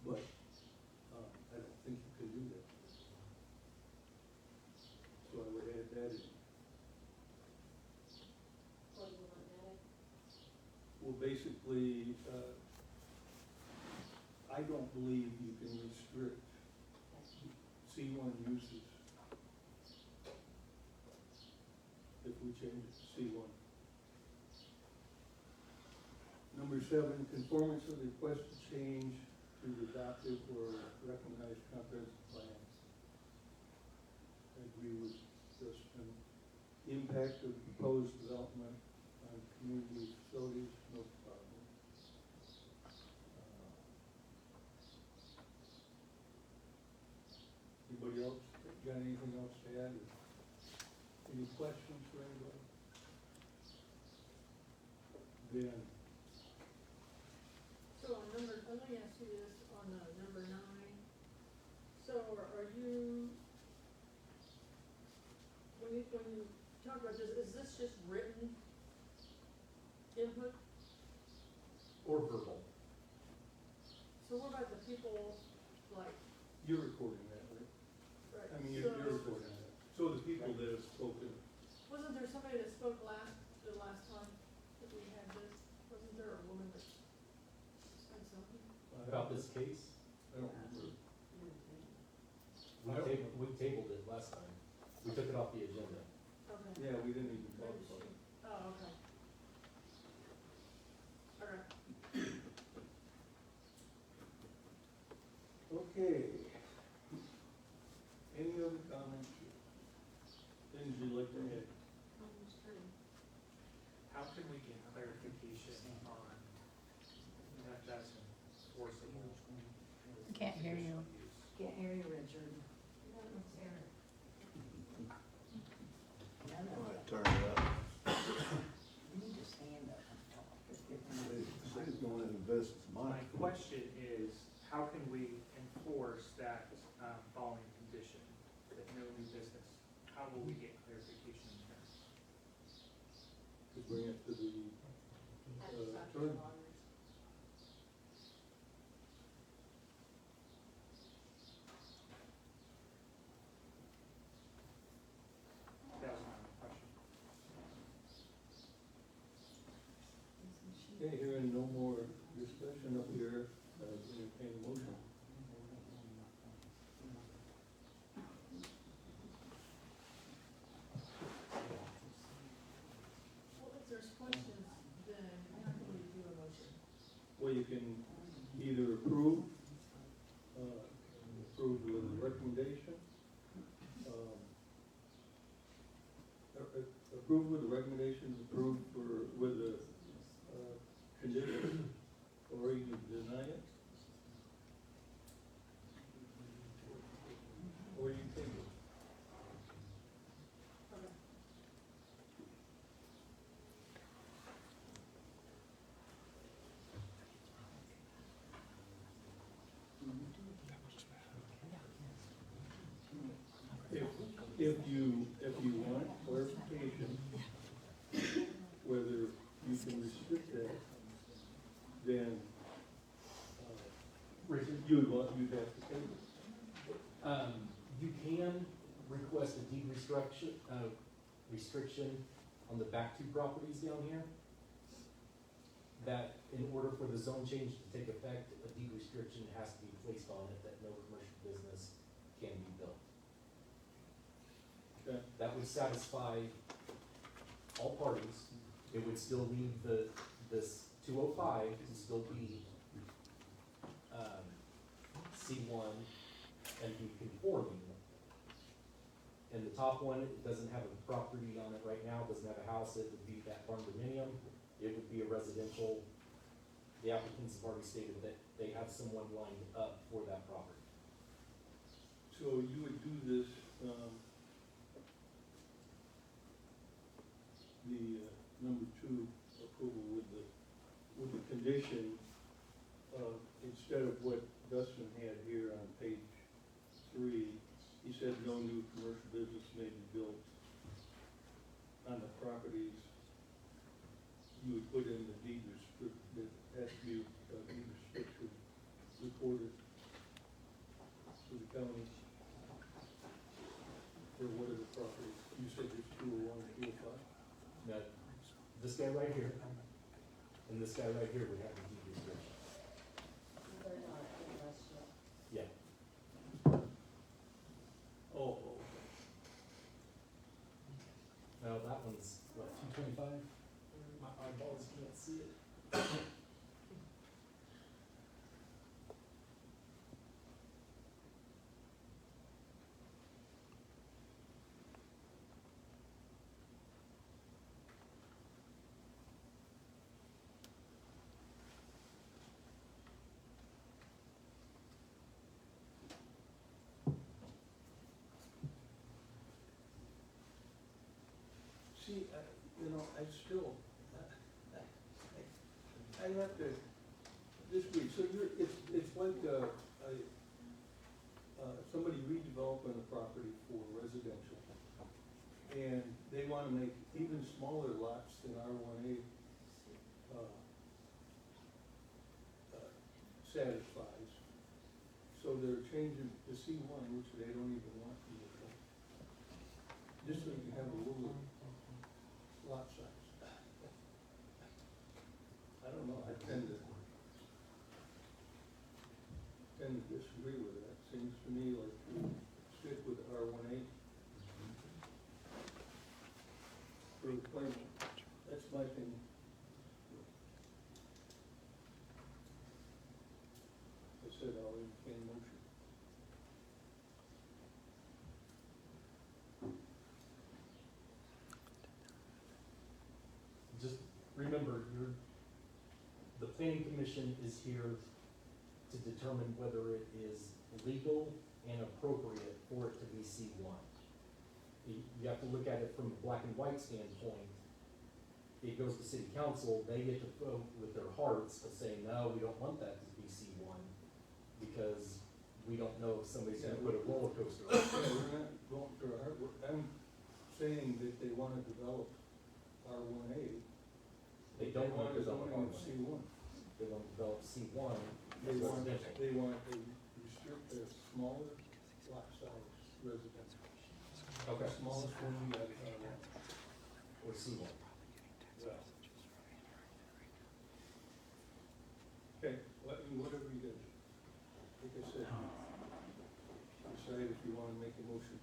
But I don't think you can do that. So I would add that in. What do you want added? Well, basically, I don't believe you can restrict C1 uses if we change it to C1. Number 7, conformance of the requested change to the adopted or recognized comprehensive plan. I agree with Justin. Impact of proposed development on community facilities, no problem. Anybody else, got anything else to add? Any questions for anybody? Ben? So on number, let me ask you this, on number 9, so are you, when you talk about this, is this just written input? Or verbal. So what about the people, like, You're recording that, right? right? I mean, you're recording that. So the people that have spoken, Wasn't there somebody that spoke the last time that we had this? Wasn't there a woman that said something? About this case, I don't remember. we tabled it last time. We took it off the agenda. Okay. Yeah, we didn't even talk Maybe about it. Oh, okay. Okay. Okay. Any other comments? Things you'd like to add? How can we get clarification on that that's enforceable? Can't hear you. Can't hear you, Richard. Might turn it up. You need to stand up and talk. City's going to invest some My money. question is, how can we enforce that following condition, that no new business? How will we get clarification in terms? To bring it to the, attorney. That was my question. Okay, hearing no more discussion up here, entertain a motion. Well, if there's questions, then how can we do a motion? Well, you can either approve with a recommendation, approve with the recommendations, approve with a condition, or you can deny it. if you want clarification, whether you can restrict that, then, Richard? you'd have to pay it. You can request a deed restriction on the back two properties down here. That in order for the zone change to take effect, a deed restriction has to be placed on it that no commercial business can be built. Okay. That would satisfy all parties. It would still leave this 205 to still be C1 and be conforming. And the top one, it doesn't have a property on it right now, doesn't have a house, it would be that condominium. It would be a residential. The applicants have already stated that they have someone lined up for that property. So you would do this, number two approval with the condition of, instead of what Dustin had here on page 3, he said no new commercial business may be built on the properties. You would put in the deed that has to be deed restriction recorded to the county for what are the properties? You said there's 201 and 205? Now, this guy right here, and this guy right here would have the deed restriction. They're not in West yet. Yeah. Oh, okay. Now, that one's, what, 225? My eyeballs can't see it. See, I still, I have to disagree. So it's like, somebody redeveloping a property for residential. And they wanna make even smaller lots than R1A, satisfies. So they're changing to C1, which they don't even want to do. Just so you can have a little lot size. I don't know, I tend to disagree with that. Seems to me like we stick with R1A for the plan. That's my opinion. I said I'll entertain a motion. Just remember, the planning commission is here to determine whether it is legal and appropriate for it to be C1. You have to look at it from a black and white standpoint. It goes to city council, they get to vote with their hearts of saying, no, we don't want that to be C1, because we don't know if somebody's gonna put a roller coaster on it. Yeah, we're not going through our hard work. I'm saying that they wanna develop R1A. They don't want to develop zoning R1. C1. They want to develop C1 They as want, residential. they want to restrict the smaller lot size residential. Okay. Smallest one you got, Or C1. well. Okay, whatever you guys, like I said, decide if you wanna make a motion.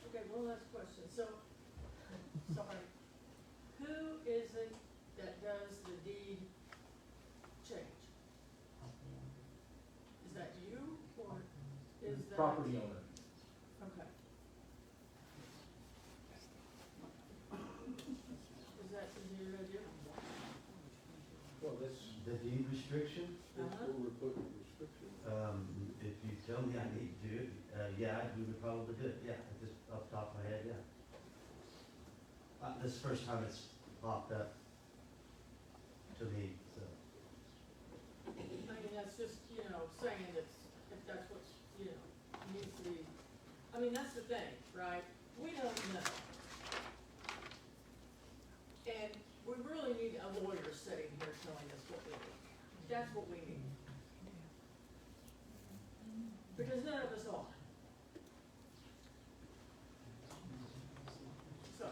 Okay, one last question, so, sorry, who is it that does the deed change? Is that you, or is that? Property owner. Okay. Is that, is your idea? Well, that's, The deed restriction? That's where we're putting the restriction. If you tell me I need to do it, yeah, we would probably do it, yeah, just off the top of my head, yeah. This is the first time it's popped up to me, so. I mean, that's just, saying it's, if that's what's, needs to be, I mean, that's the thing, right? We don't know. And we really need a lawyer sitting here telling us what we need. That's what we need. Because none of us are. So,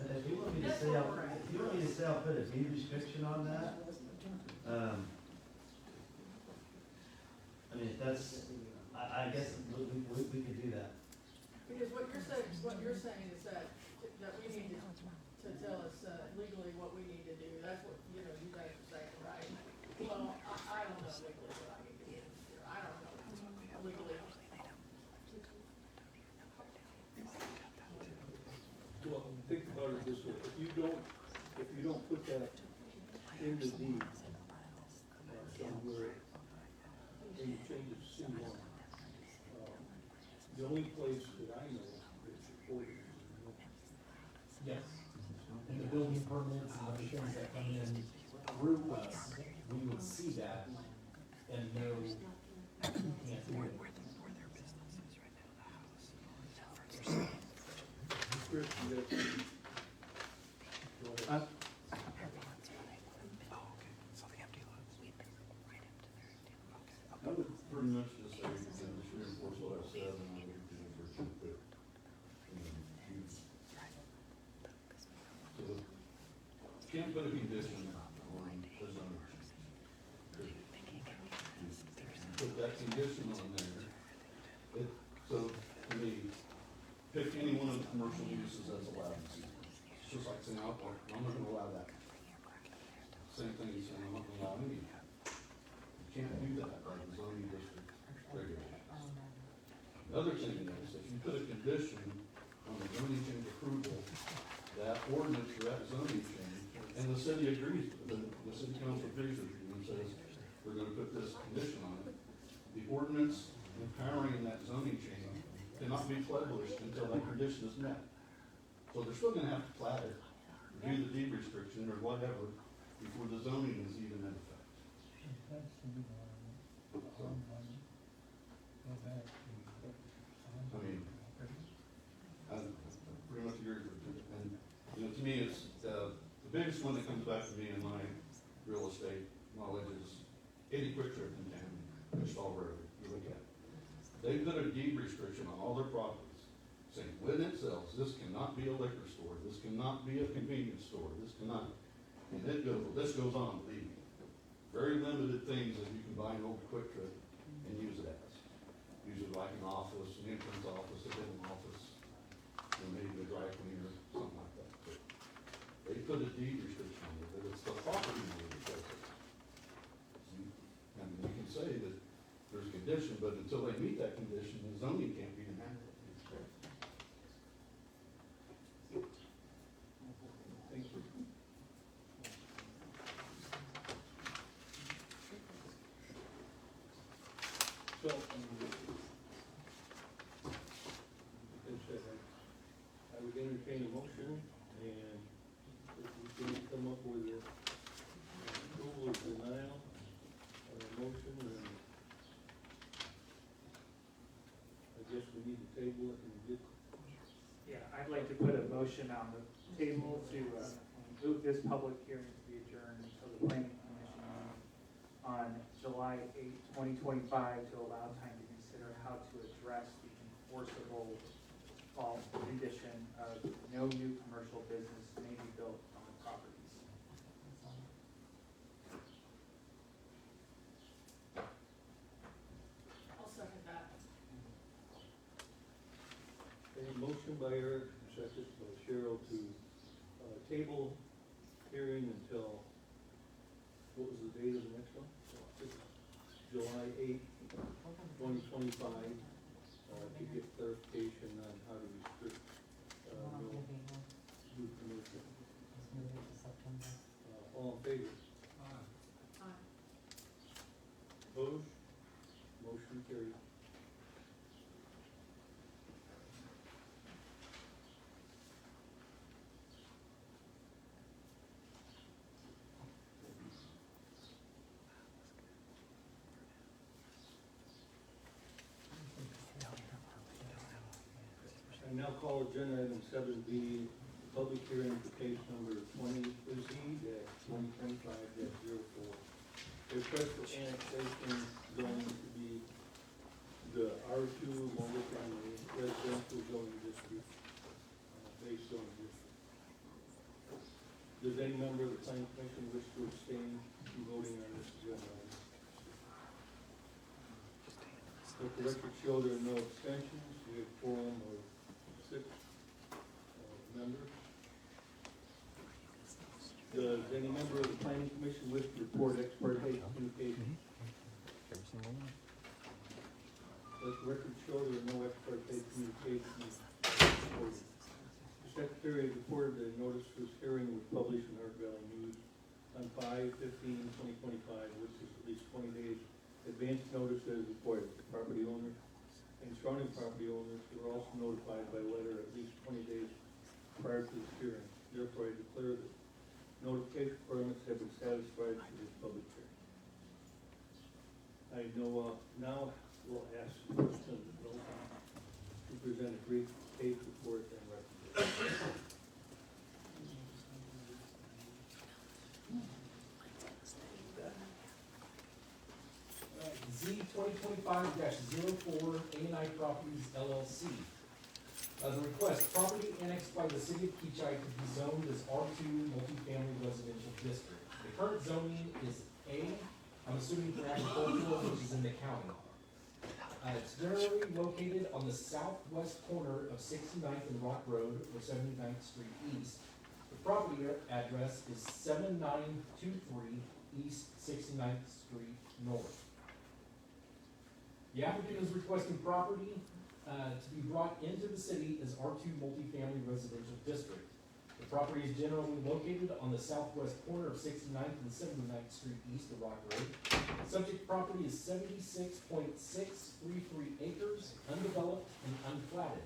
If you want me to That's say, where I'll, we're at. if you want me to say I'll put a deed restriction on that, I mean, if that's, I guess we could do that. because what you're saying is that we need to tell us legally what we need to do. That's what, you guys are saying, right? Well, I don't know legally what I need to do here. I don't know legally. Well, think about it this way, if you don't put that in the deed, somewhere, and you change it to C1, the only place that I know that's recorded is in the Yes. And the building permits and other things that come in through us, we would see that and know you can't do it. Chris, you got- go ahead. I would pretty much just say, you can just reinforce what I said, and I would do it for sure, but, so, can't put a condition on the zone. Put that condition on there, so, to me, pick any one of the commercial uses that's allowed in C1. It's just like saying alcohol, I'm not gonna allow that. Same thing as saying I'm not gonna allow any. You can't do that by the zoning district regulations. The other thing is, if you put a condition on the zoning change approval, that ordinance for that zoning change, and the city agrees, the city council agrees with you and says, we're gonna put this condition on it, the ordinance empowering that zoning change cannot be published until that condition is met. So they're still gonna have to plat it, review the deed restriction or whatever, before the zoning is even in effect. I mean, I pretty much agree with you. And, to me, it's, the biggest one that comes back to me in my real estate knowledge is 80 Quick Trip in town, Wichita Road, you look at it. They put a deed restriction on all their properties, saying when it sells, this cannot be a liquor store, this cannot be a convenience store, this cannot. And this goes on, believe me. Very limited things that you can buy an old Quick Trip and use it as. Use it like an office, an entrance office, a hidden office, maybe a dry cleaner, something like that. But they put a deed restriction on it, but it's the property owner that does it. And you can say that there's a condition, but until they meet that condition, the zoning can't be enacted. Thank you. So, as I said, I would entertain a motion, and if we can come up with a approval or denial of a motion, then I guess we need to table it and get. Yeah, I'd like to put a motion on the table to move this public hearing to be adjourned until the planning commission meeting on July 8, 2025, to allow time to consider how to address the enforceable condition of no new commercial business may be built on the properties. I'll second that. A motion by Eric, second by Cheryl to table hearing until, what was the date of the next one? July 8th, 2025, to get clarification on how to restrict no new commercial. All in favor? Aye. carried. I now call agenda item 7B, public hearing for case number 20Z-2025-04. Request for annexation zoning to be the R2 multifamily residential zoning district, base zoning district. Does any member of the planning commission wish to abstain from voting on this agenda item? Let the record show there are no abstentions. We have a quorum of 6 members. Does any member of the planning commission wish to report ex parte communication? Let the record show there are no ex parte communications reported. The secretary has reported that a notice for this hearing was published in Art Valley News on 5/15/2025, which is at least 20 days advance notice as required. Property owners and surrounding property owners were also notified by letter at least 20 days prior to this hearing. Therefore, I declare that notification requirements have been satisfied for this public hearing. I know, now we'll ask questions to present a brief case report and recommendation. Z 2025-04 A&I Properties LLC. The request, property annexed by the city of Kechi to be zoned as R2 multifamily residential district. The current zoning is A, I'm assuming for agricultural, which is in the county. It's generally located on the southwest corner of 69th and Rock Road or 79th Street East. The property address is 7923 East 69th Street North. The applicant is requesting property to be brought into the city as R2 multifamily residential district. The property is generally located on the southwest corner of 69th and 79th Street East of Rock Road. Subject property is 76.633 acres, undeveloped and unplatted.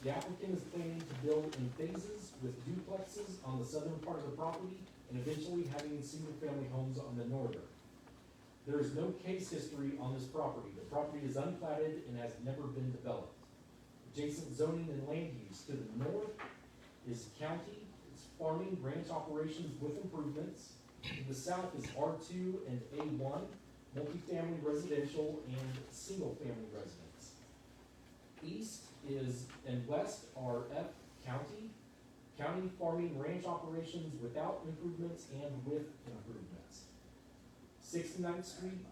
The applicant is planning to build in phases with duplexes on the southern part of the property and eventually having single-family homes on the northern. There is no case history on this property. The property is unplatted and has never been developed. Adjacent zoning and land use to the north is county, it's farming, ranch operations with improvements. To the south is R2 and A1, multifamily residential and single-family residence. East is, and west are F county, county farming, ranch operations without improvements and with improvements. 69th Street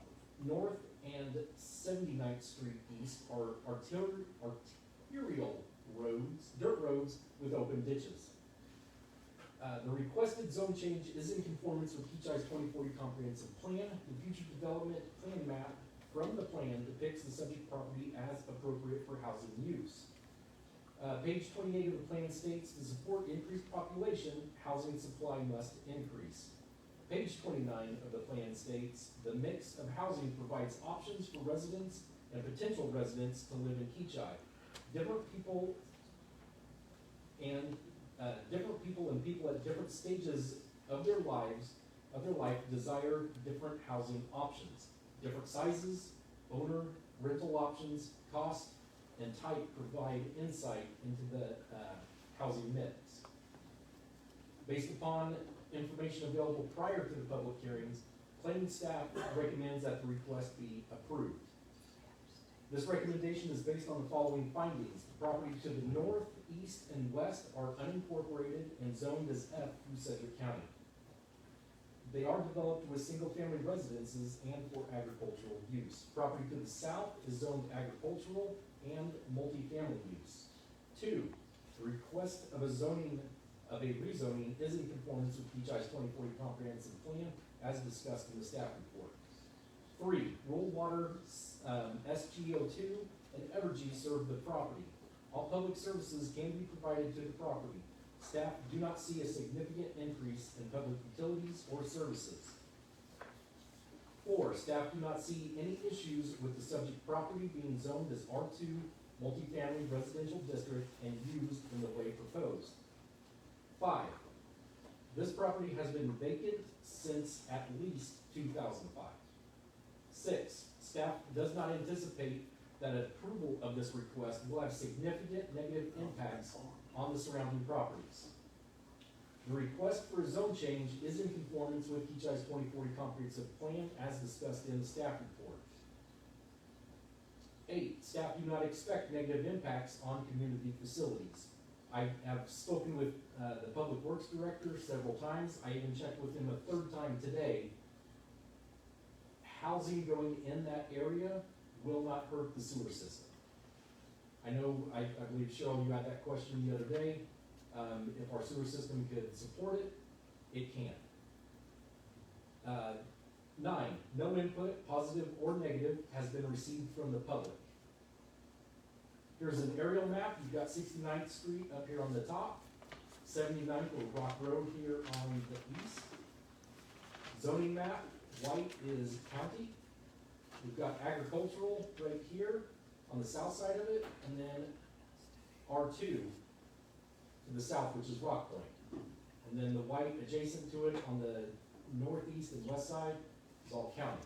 North and 79th Street East are arterial roads, dirt roads with open ditches. The requested zone change is in conformance with Kechi's 2040 comprehensive plan. The future development plan map from the plan depicts the subject property as appropriate for housing use. Page 28 of the plan states to support increased population, housing supply must increase. Page 29 of the plan states, the mix of housing provides options for residents and potential residents to live in Kechi. Different people and people at different stages of their life desire different housing options. Different sizes, owner, rental options, cost, and type provide insight into the housing mix. Based upon information available prior to the public hearings, planning staff recommends that the request be approved. This recommendation is based on the following findings. The property to the north, east, and west are unincorporated and zoned as F through Sedgwick County. They are developed with single-family residences and for agricultural use. Property to the south is zoned agricultural and multifamily use. 2, the request of a rezoning is in conformance with Kechi's 2040 comprehensive plan as discussed in the staff report. 3, rural water, SGO2 and Evergy serve the property. All public services can be provided to the property. Staff do not see a significant increase in public utilities or services. 4, staff do not see any issues with the subject property being zoned as R2 multifamily residential district and used in the way proposed. 5, this property has been vacant since at least 2005. 6, staff does not anticipate that approval of this request will have significant negative impacts on the surrounding properties. The request for a zone change is in conformance with Kechi's 2040 comprehensive plan as discussed in the staff report. 8, staff do not expect negative impacts on community facilities. I have spoken with the Public Works Director several times. I even checked with him a third time today. Housing going in that area will not hurt the sewer system. I know, I believe Cheryl, you had that question the other day. If our sewer system could support it, it can. 9, no input, positive or negative, has been received from the public. Here's an aerial map. You've got 69th Street up here on the top, 79th or Rock Road here on the east. Zoning map, white is county. We've got agricultural right here on the south side of it, and then R2 to the south, which is Rock Point. And then the white adjacent to it on the northeast and west side is all county.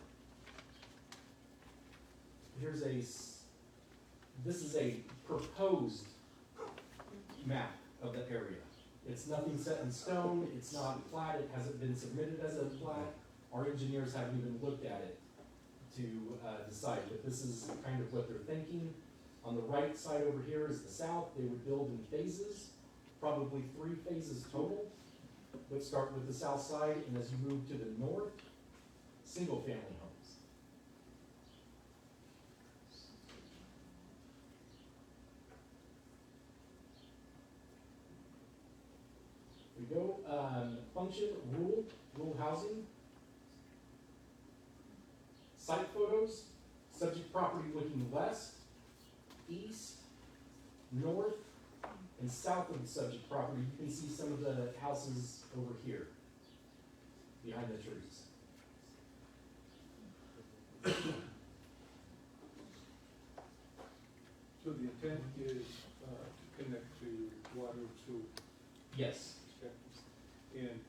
This is a proposed map of the area. It's nothing set in stone, it's not plat, it hasn't been submitted as a plat. Our engineers haven't even looked at it to decide, but this is kind of what they're thinking. On the right side over here is the south. They would build in phases, probably 3 phases total. But start with the south side, and as you move to the north, single-family homes. We go, function, rural housing. Site photos, subject property looking west, east, north, and south of the subject property. You can see some of the houses over here, behind the trees. So the intent is to connect to water and sewer. Yes. Okay. And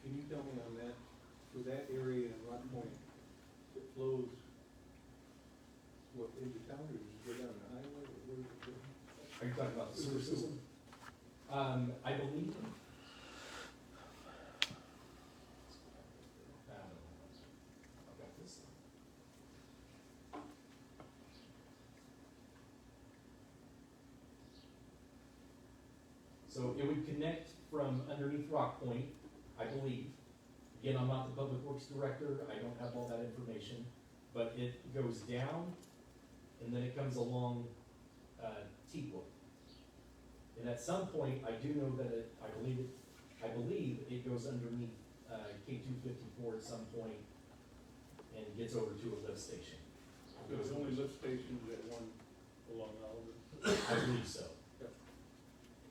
can you tell me on that, for that area in Rock Point, it flows, what, into town, or does it go down the highway, or where does it go? Are you talking about the sewer system? I believe. I've got this. So it would connect from underneath Rock Point, I believe. Again, I'm not the Public Works Director, I don't have all that information, but it goes down, and then it comes along Teakwood. And at some point, I do know that I believe it goes underneath K254 at some point and gets over to a lift station. So there's only lift stations at one along all of it? I believe so. Yep.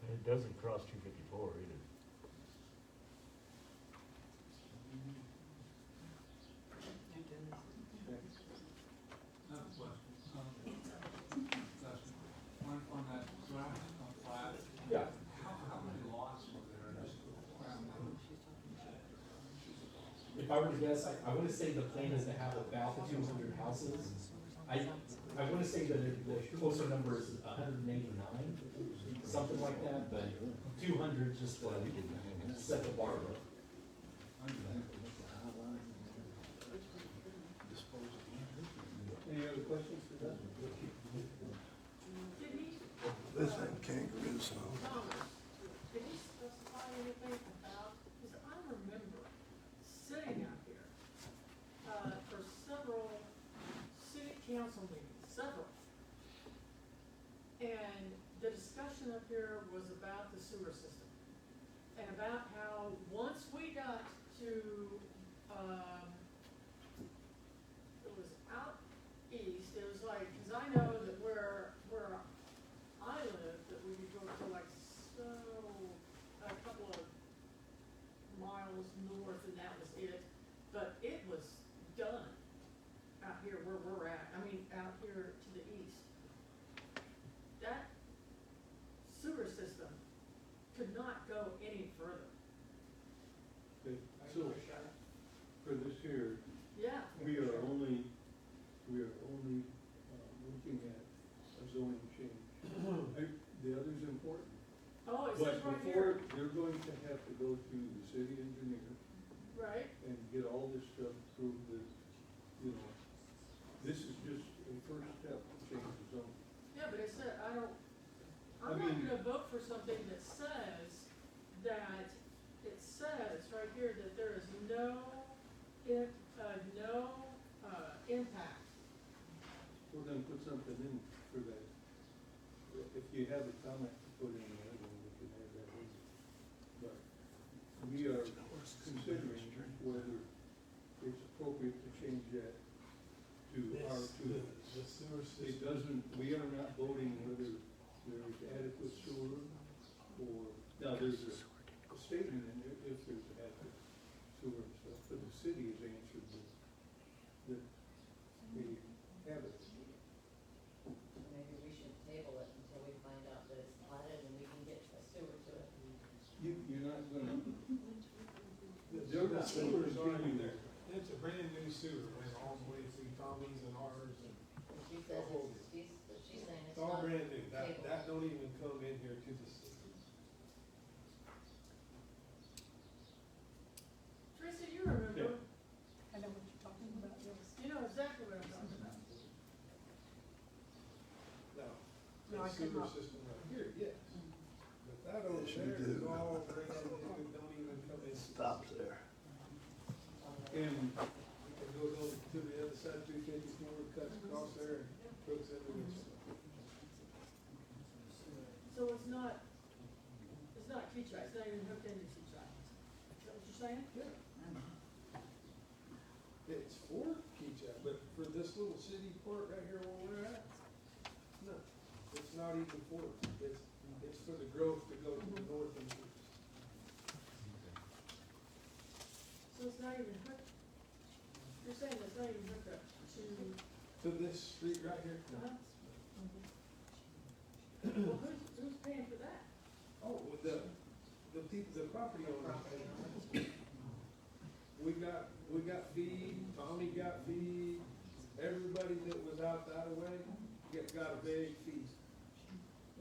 And it doesn't cross 254 either. On that draft plat, Yeah. how many lots were there? If I were to guess, I want to say the plan is to have about 200 houses. I want to say that the closer number is 189, something like that, but 200 just to set the bar low. Any other questions for that? Did he, This ain't kangaroo song. did he specify anything about, because I remember sitting out here, for several city council meetings, several. And the discussion up here was about the sewer system. And about how, once we got to, it was out east, it was like, cause I know that where I live, that we could go to like, so, a couple of miles north and that was it. But it was done. where we're at, I mean, out here to the east, that sewer system could not go any further. Okay, so, for this here, Yeah, we are only looking at a zoning change. The other's important. oh, it But says right before, here, they're going to have to go to the city engineer right? and get all this stuff approved that, you know, this is just a first step to change the zone. Yeah, but it said, I'm I not mean- gonna vote for something that says that, it says right here that there is no impact. We're gonna put something in for that. If you have a comment to put in there, then we can add that in. But we are considering whether it's appropriate to change that to R two. The sewer It doesn't, we are not voting whether there is adequate sewer or, now there's a statement in there if there's adequate sewer and stuff, but the city has answered that they have it. Maybe we should table it until we find out that it's platted and we can get a sewer to it. You're not gonna, The they're not gonna sewers are continue there. It's a brand new sewer, went all the way through Tommy's and ours, and She says she's saying it's it's all not brand new. That tabled. don't even come in here to the city. Teresa, you remember, I know what you're talking about, yes. you know exactly what I'm talking about. No, No, I the could sewer not. system right here, yes. But that over Yes, you there is do. all brand new, don't even come in. Stops there. And It goes over to the other side, 254, cuts across there and hooks into this. So it's not Kechi, it's not even hooked into Kechi. Is that what you're saying? It's for Kechi, but for this little city part right here where we're at, no, it's not even for it. It's for the growth to go to the north and east. So it's not even hooked, you're saying it's not even hooked up to, To this street right here. uh-huh. Well, who's paying for that? Oh, with the people, the property owners. We got feed, Tommy got feed, everybody that was out that way got a big feed.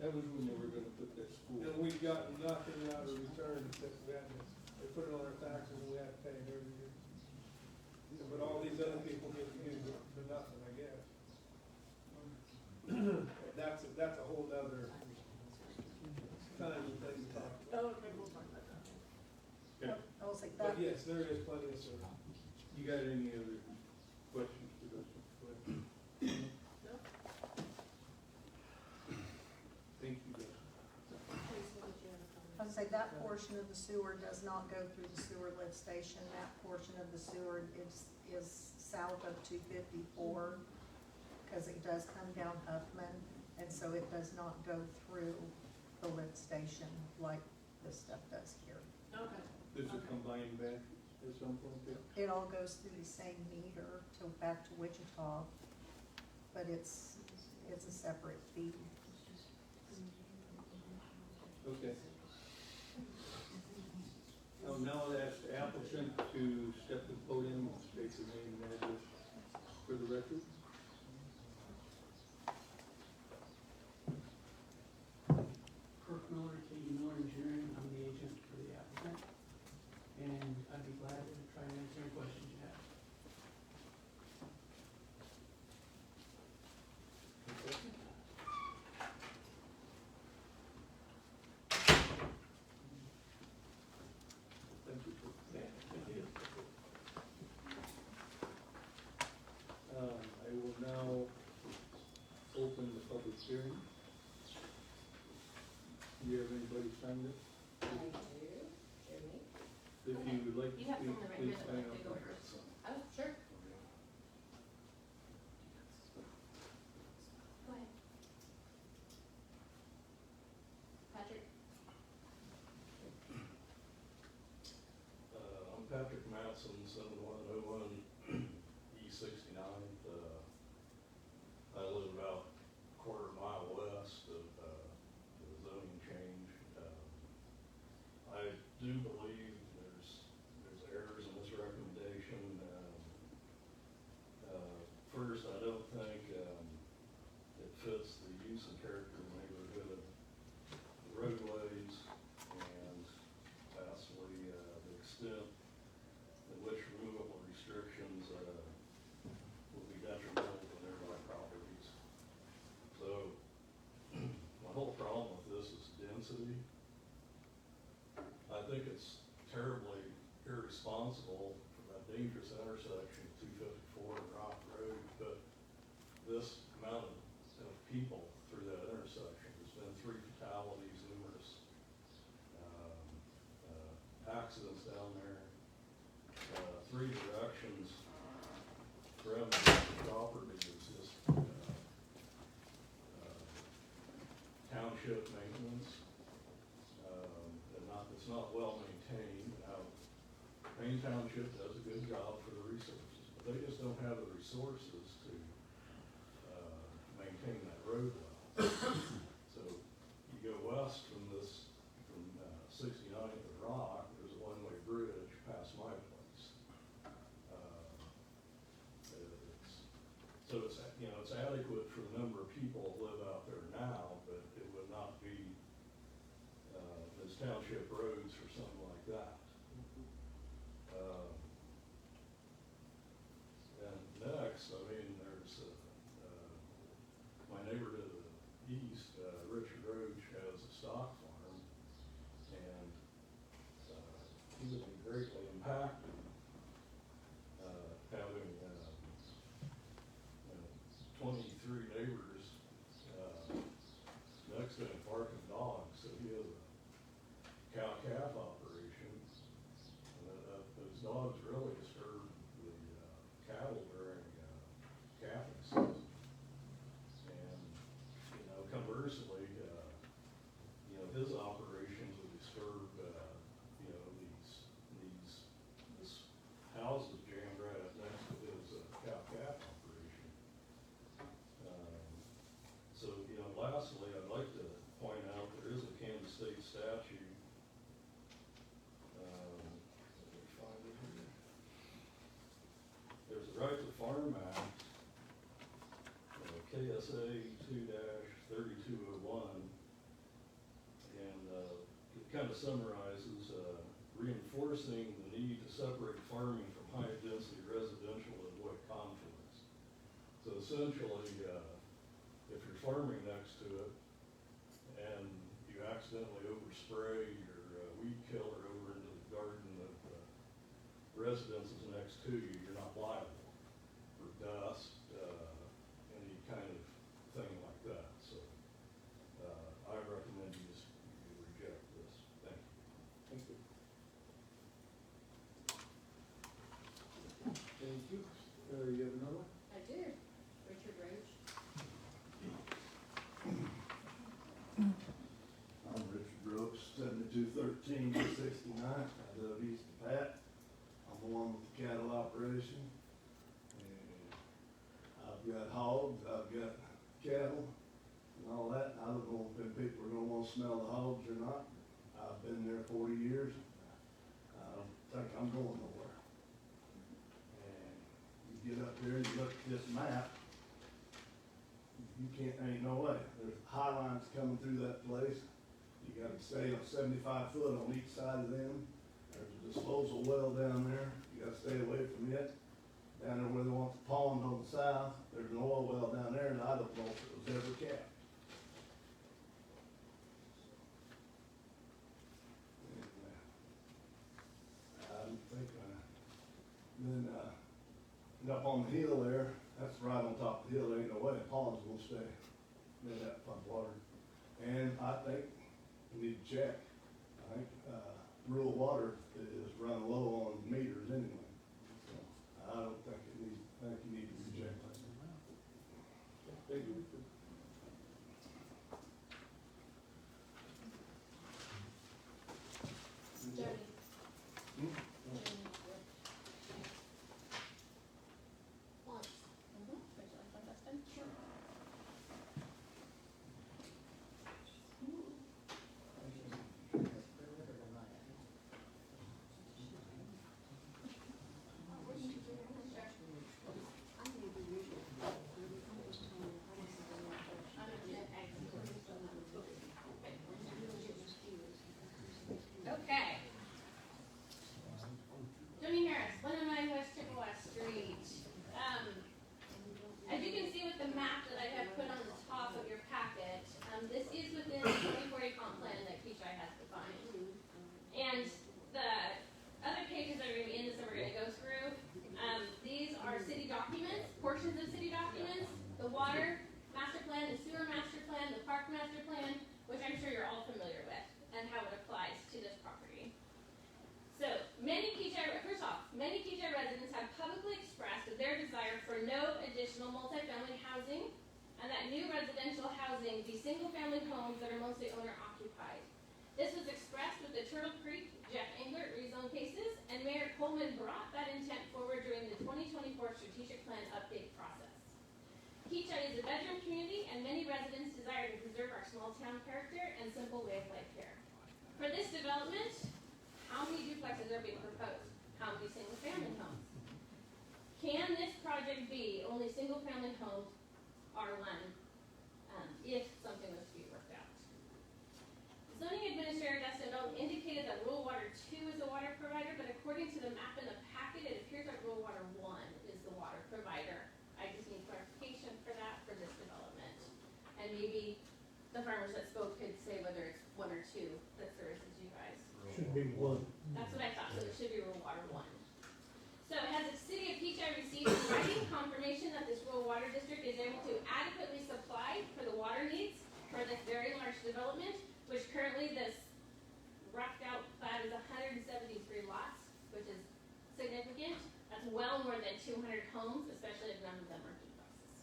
that was when they were gonna put that school. And we've gotten nothing out of return except we had to, they put it on our taxes and we have to pay it every year. But all these other people get to use it for nothing, I guess. That's a whole nother kind of thing to talk about. Oh, okay, we'll talk about that. Okay. I was like, But that, yes, there is plenty of service. You got any other questions for this? No? Thank you, guys. I was like, that portion of the sewer does not go through the sewer lift station. That portion of the sewer is south of 254, because it does come down Huffman, and so it does not go through the lift station like this stuff does here. Okay. This will combine back at some point there? It all goes through the same meter to, back to Wichita, but it's a separate feed. Okay. I'll now ask the applicant to step to the podium and state the name and address for the record. Kirk Miller, Kechi Miller Engineering, I'm the agent for the applicant, and I'd be glad to try and answer any questions you have. Thank you. Okay, thank you. I will now open the public hearing. Do you have anybody signed up? I do, Jimmy. If you would like to You have speak, someone right please here that sign wants to go up. first. Oh, sure. Go ahead. Patrick? I'm Patrick Matson, 7101 E 69th. people through that intersection. There's been 3 fatalities, numerous accidents down there. 3 directions for property is just township maintenance. It's not well maintained. Now, Payne Township does a good job for the resources, but they just don't have the resources to maintain that road well. So you go west from 69th and Rock, there's a one-way bridge past my place. It's adequate for the number of people that live out there now, but it would not be as township roads for something like that. And next, I mean, there's my neighbor to the east, Richard Roach, has a stock farm, and he would be greatly impacted having 23 neighbors next to him barking dogs. So he has a cow-calf operation, and those dogs really disturb the cattle during calving season. And, conversely, his operations would disturb, this houses jammed right up next to his cow-calf operation. Lastly, I'd like to point out there is a Kansas State statute. Let me find it here. There's a Right to Farm Act, KSA 2-3201, and it kind of summarizes reinforcing the need to separate farming from high-density residential and avoid conflicts. So essentially, if you're farming next to it and you accidentally overspray your weed killer over into the garden of the residences next to you, you're not liable for dust, any kind of thing like that. So I recommend you reject this. Thank you. Thank you. Thank you. You have another one? I do. Richard Roach. I'm Richard Brooks, 7213-69. I live east of Pat. I'm the one with the cattle operation. And I've got hogs, I've got cattle, and all that. I don't know if them people are gonna wanna smell the hogs or not. I've been there 40 years. I don't think I'm going nowhere. And you get up there and you look at this map, you can't, ain't no way. There's high lines coming through that place. You gotta stay 75 foot on each side of them. There's a disposal well down there. You gotta stay away from it. Down there where they want the pond on the south, there's an oil well down there, and I don't know if it was ever capped. I don't think, then, and up on the hill there, that's right on top of the hill, there ain't no way the pond's gonna stay. They have pump water. And I think we need to check. I think, rural water is running low on meters anyway. So I don't think it needs, I think you need to reject that. Thank you. Jody. Once. Would you like my husband? Sure. Sure. additional multifamily housing, and that new residential housing be single-family homes that are mostly owner-occupied. This was expressed with the Turtle Creek, Jeff Englert rezone cases, and Mayor Coleman brought that intent forward during the 2024 strategic plan update process. Kechi is a bedroom community, and many residents desire to preserve our small-town character and simple way of life here. For this development, how many duplexes are being proposed? How many single-family homes? Can this project be only single-family homes, R1, if something was to be worked out? Zoning Administrator Dustin Dalton indicated that Rural Water 2 is the water provider, but according to the map in the packet, it appears that Rural Water 1 is the water provider. I just need clarification for that for this development. And maybe the farmers that spoke could say whether it's 1 or 2 that services you guys. Should be one. That's what I thought, so it should be Rural Water 1. So has the city of Kechi received in writing confirmation that this rural water district is able to adequately supply for the water needs for this very large development, which currently this roughed out plat is 173 lots, which is significant. That's well more than 200 homes, especially if none of them are duplexes.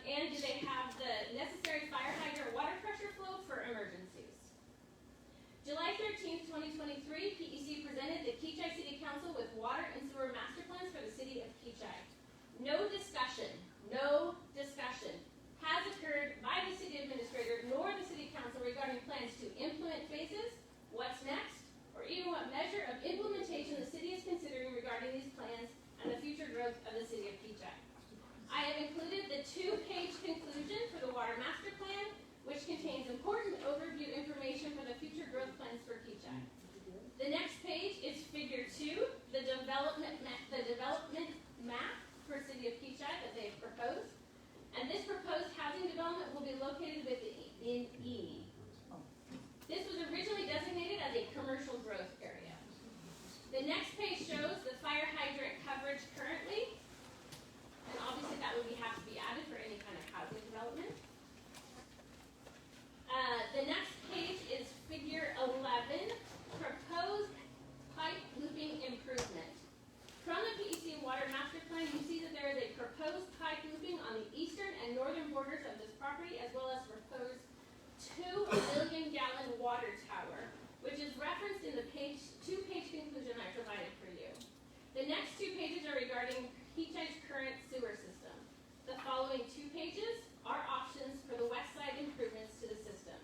And do they have the necessary fire hydrant water pressure flow for emergencies? July 13th, 2023, PEC presented the Kechi City Council with water and sewer master plans for the city of Kechi. No discussion has occurred by the city administrator nor the city council regarding plans to implement phases, what's next, or even what measure of implementation the city is considering regarding these plans and the future growth of the city of Kechi. I have included the 2-page conclusion for the water master plan, which contains important overview information for the future growth plans for Kechi. The next page is Figure 2, the development map for City of Kechi that they've proposed. And this proposed housing development will be located within E. This was originally designated as a commercial growth area. The next page shows the fire hydrant coverage currently, and obviously that would have to be added for any kind of housing development. The next page is Figure 11, proposed pipe looping improvement. From the PEC Water Master Plan, you see that there is a proposed pipe looping on the eastern and northern borders of this property, as well as proposed 2 million-gallon water tower, which is referenced in the 2-page conclusion I provided for you. The next 2 pages are regarding Kechi's current sewer system. The following 2 pages are options for the west side improvements to the system.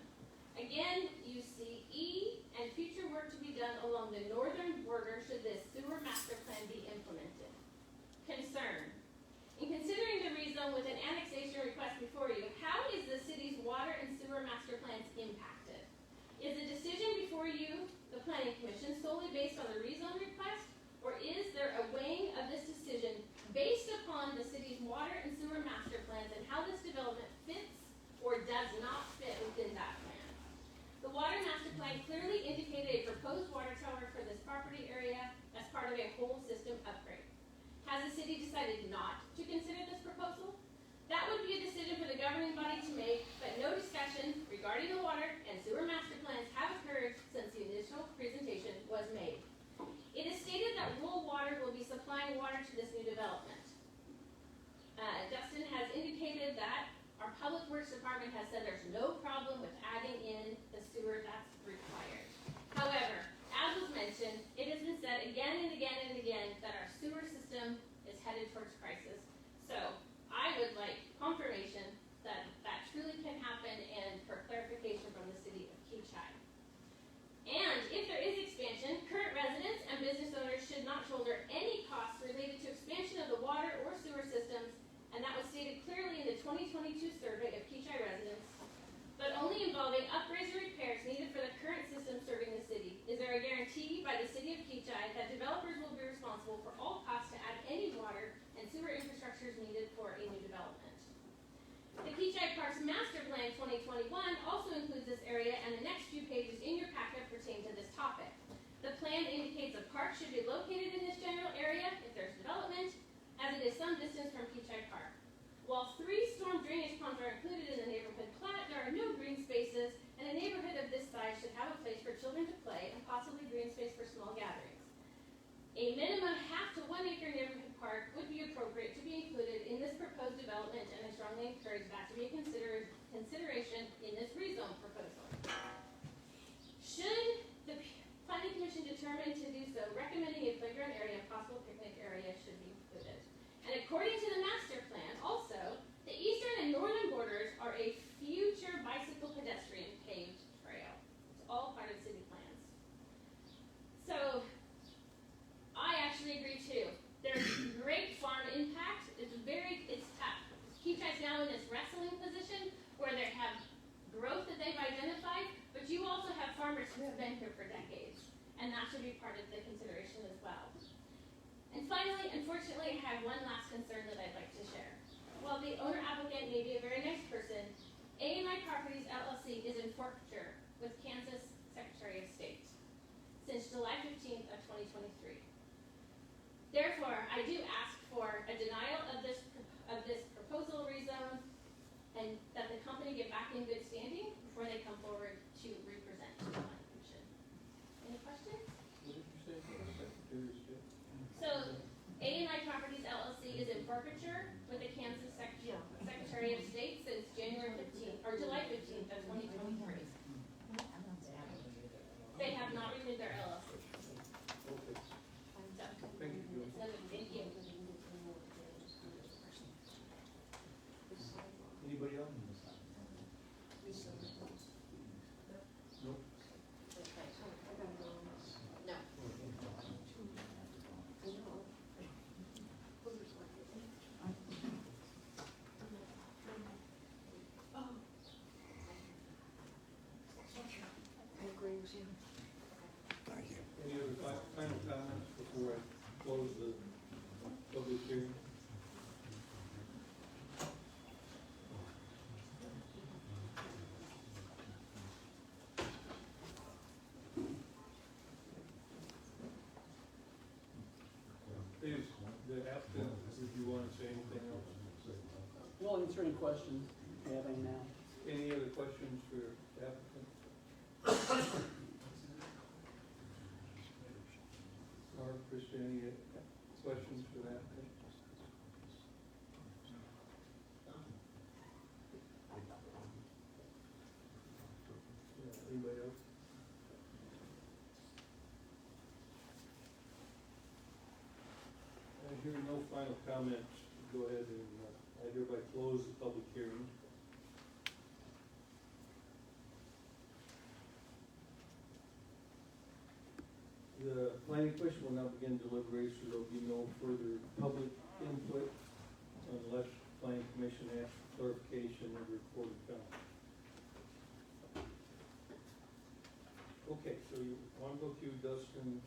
Again, you see E and future work to be done along the northern border should this sewer master plan be implemented. Concern. In considering the rezone with an annexation request before you, how is the city's water and sewer master plans impacted? Is the decision before you, the planning commission, solely based on the rezone request, or is there a weighing of this decision based upon the city's water and sewer master plans and how this development fits or does not fit within that plan? The water master plan clearly indicated a proposed water tower for this property area as part of a whole system upgrade. Has the city decided not to consider this proposal? That would be a decision for the governing body to make, but no discussion regarding the water and sewer master plans have occurred since the initial presentation was made. It is stated that rural water will be supplying water to this new development. Dustin has indicated that our Public Works Department has said there's no problem with adding in the sewer that's required. However, as was mentioned, it has been said again and again and again that our sewer system is headed towards crisis. So I would like confirmation that that truly can happen and for clarification from the city of Kechi. And if there is expansion, current residents and business owners should not shoulder any costs related to expansion of the water or sewer systems, and that was stated clearly in the 2022 survey of Kechi residents, but only involving upgrades or repairs needed for the current system serving the city. Is there a guarantee by the city of Kechi that developers will be responsible for all costs to add any water and sewer infrastructures needed for a new development? The Kechi Parks Master Plan 2021 also includes this area, and the next few pages in your packet pertain to this topic. The plan indicates a park should be located in this general area if there's development, as it is some distance from Kechi Park. While 3 storm drainage ponds are included in the neighborhood plat, there are no green spaces, and a neighborhood of this size should have a place for children to play and possibly green space for small gatherings. A minimum half to 1 acre neighborhood park would be appropriate to be included this proposed development, and I strongly encourage that to be considered consideration in this rezone proposal. Should the planning commission determine to do so, recommending a playground area and possible picnic area should be included. And according to the master plan, also, the eastern and northern borders are a future bicycle pedestrian paved trail. It's all part of city plans. So, I actually agree too. There's great farm impact. It's tough. Kechi's now in this wrestling position where they have growth that they've identified, but you also have farmers who have been here for decades, and that should be part of the consideration as well. And finally, unfortunately, I have one last concern that I'd like to share. While the owner applicant may be a very nice person, A&I Properties LLC is in forfeiture with Kansas Secretary of State since July 15th of 2023. Therefore, I do ask for a denial of this proposal rezone and that the company get back in good standing before they come forward to represent to the planning commission. Any questions? What did you say? Secretary of State? So, A&I Properties LLC is in forfeiture with the Kansas Secretary of State since January 15th, or July 15th of 2023. They have not renewed their LLC. Okay, So, thank you. thank you. Anybody else? Nope. No. Any other final comments before I close the public hearing? Please, the applicant, if you want to say anything else. We'll answer any questions if you have any now. Any other questions for the applicant? Or Krista, any questions for the applicant? Yeah, anybody else? I hear no final comments. Go ahead and, I hereby close the public hearing. The planning commission will now begin deliberation. There will be no further public input unless the planning commission asks for clarification of the recorded comment. Okay, so you want to go through Dustin's,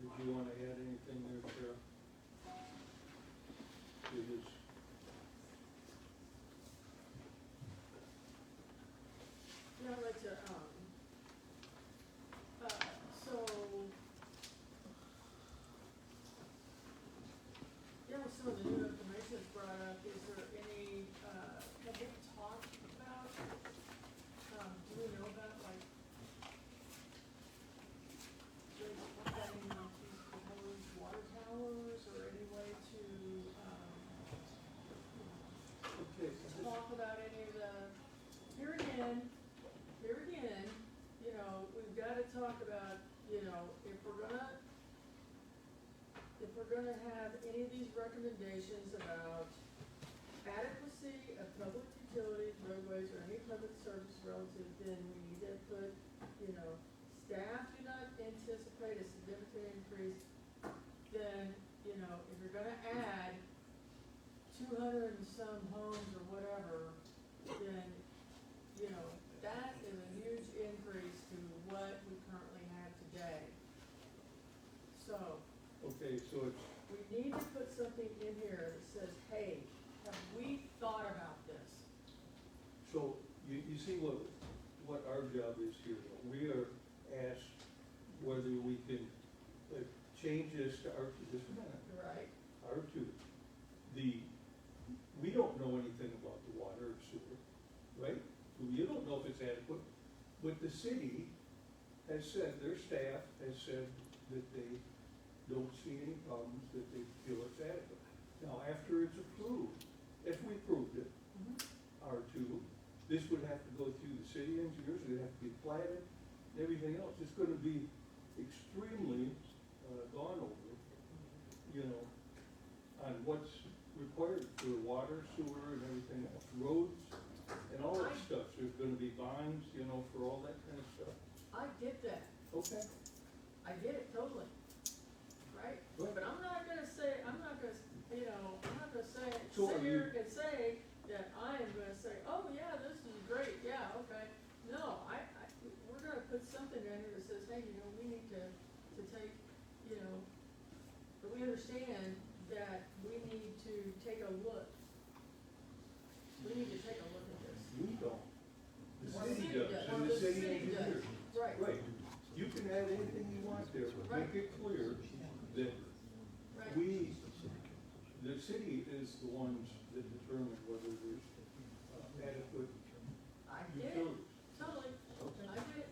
did you want to add anything there, Sarah? To his, Yeah, I'd like to, so, yeah, with some of the new information that's brought up, is there any, have we talked about, do we know about, like, getting these proposed water towers, or any way to, okay, talk about any of the, here again, you know, we've gotta talk about, you know, if we're gonna have any of these recommendations about adequacy of public utilities, roadways, or any public service relative, then we need to put, you know, staff do not anticipate a significant increase, then, you know, if you're gonna add 200 and some homes or whatever, then, you know, that is a huge increase to what we currently have today. So, okay, so it's, we need to put something in here that says, hey, have we thought about this? so you see what our job is here. We are asked whether we can change this to R2, this is not Right. R2. We don't know anything about the water or sewer, right? You don't know if it's adequate, but the city has said, their staff has said that they don't see any problems, that they feel it's adequate. Now, everything else. It's gonna be extremely, gone over, you know, on what's required for water, sewer, and everything else, roads, and all that stuff. There's gonna be bonds, you know, for all that kind of stuff. I get that, Okay. I get it totally, right? Right. But I'm not gonna say, I'm not gonna, you know, I'm not gonna say, So are sit here and say that I am gonna say, oh, yeah, this is great, yeah, okay. No, we're gonna put something in here that says, hey, you know, we need to take, you know, but we understand that we need to take a look. We need to take a look at this. We don't. The Well, city does, Well, and the city engineer. Right. Right. You can add anything you want there, but make it clear that Right. the city is the ones that determine whether there's adequate I get it, utilities. totally, Okay. I get it.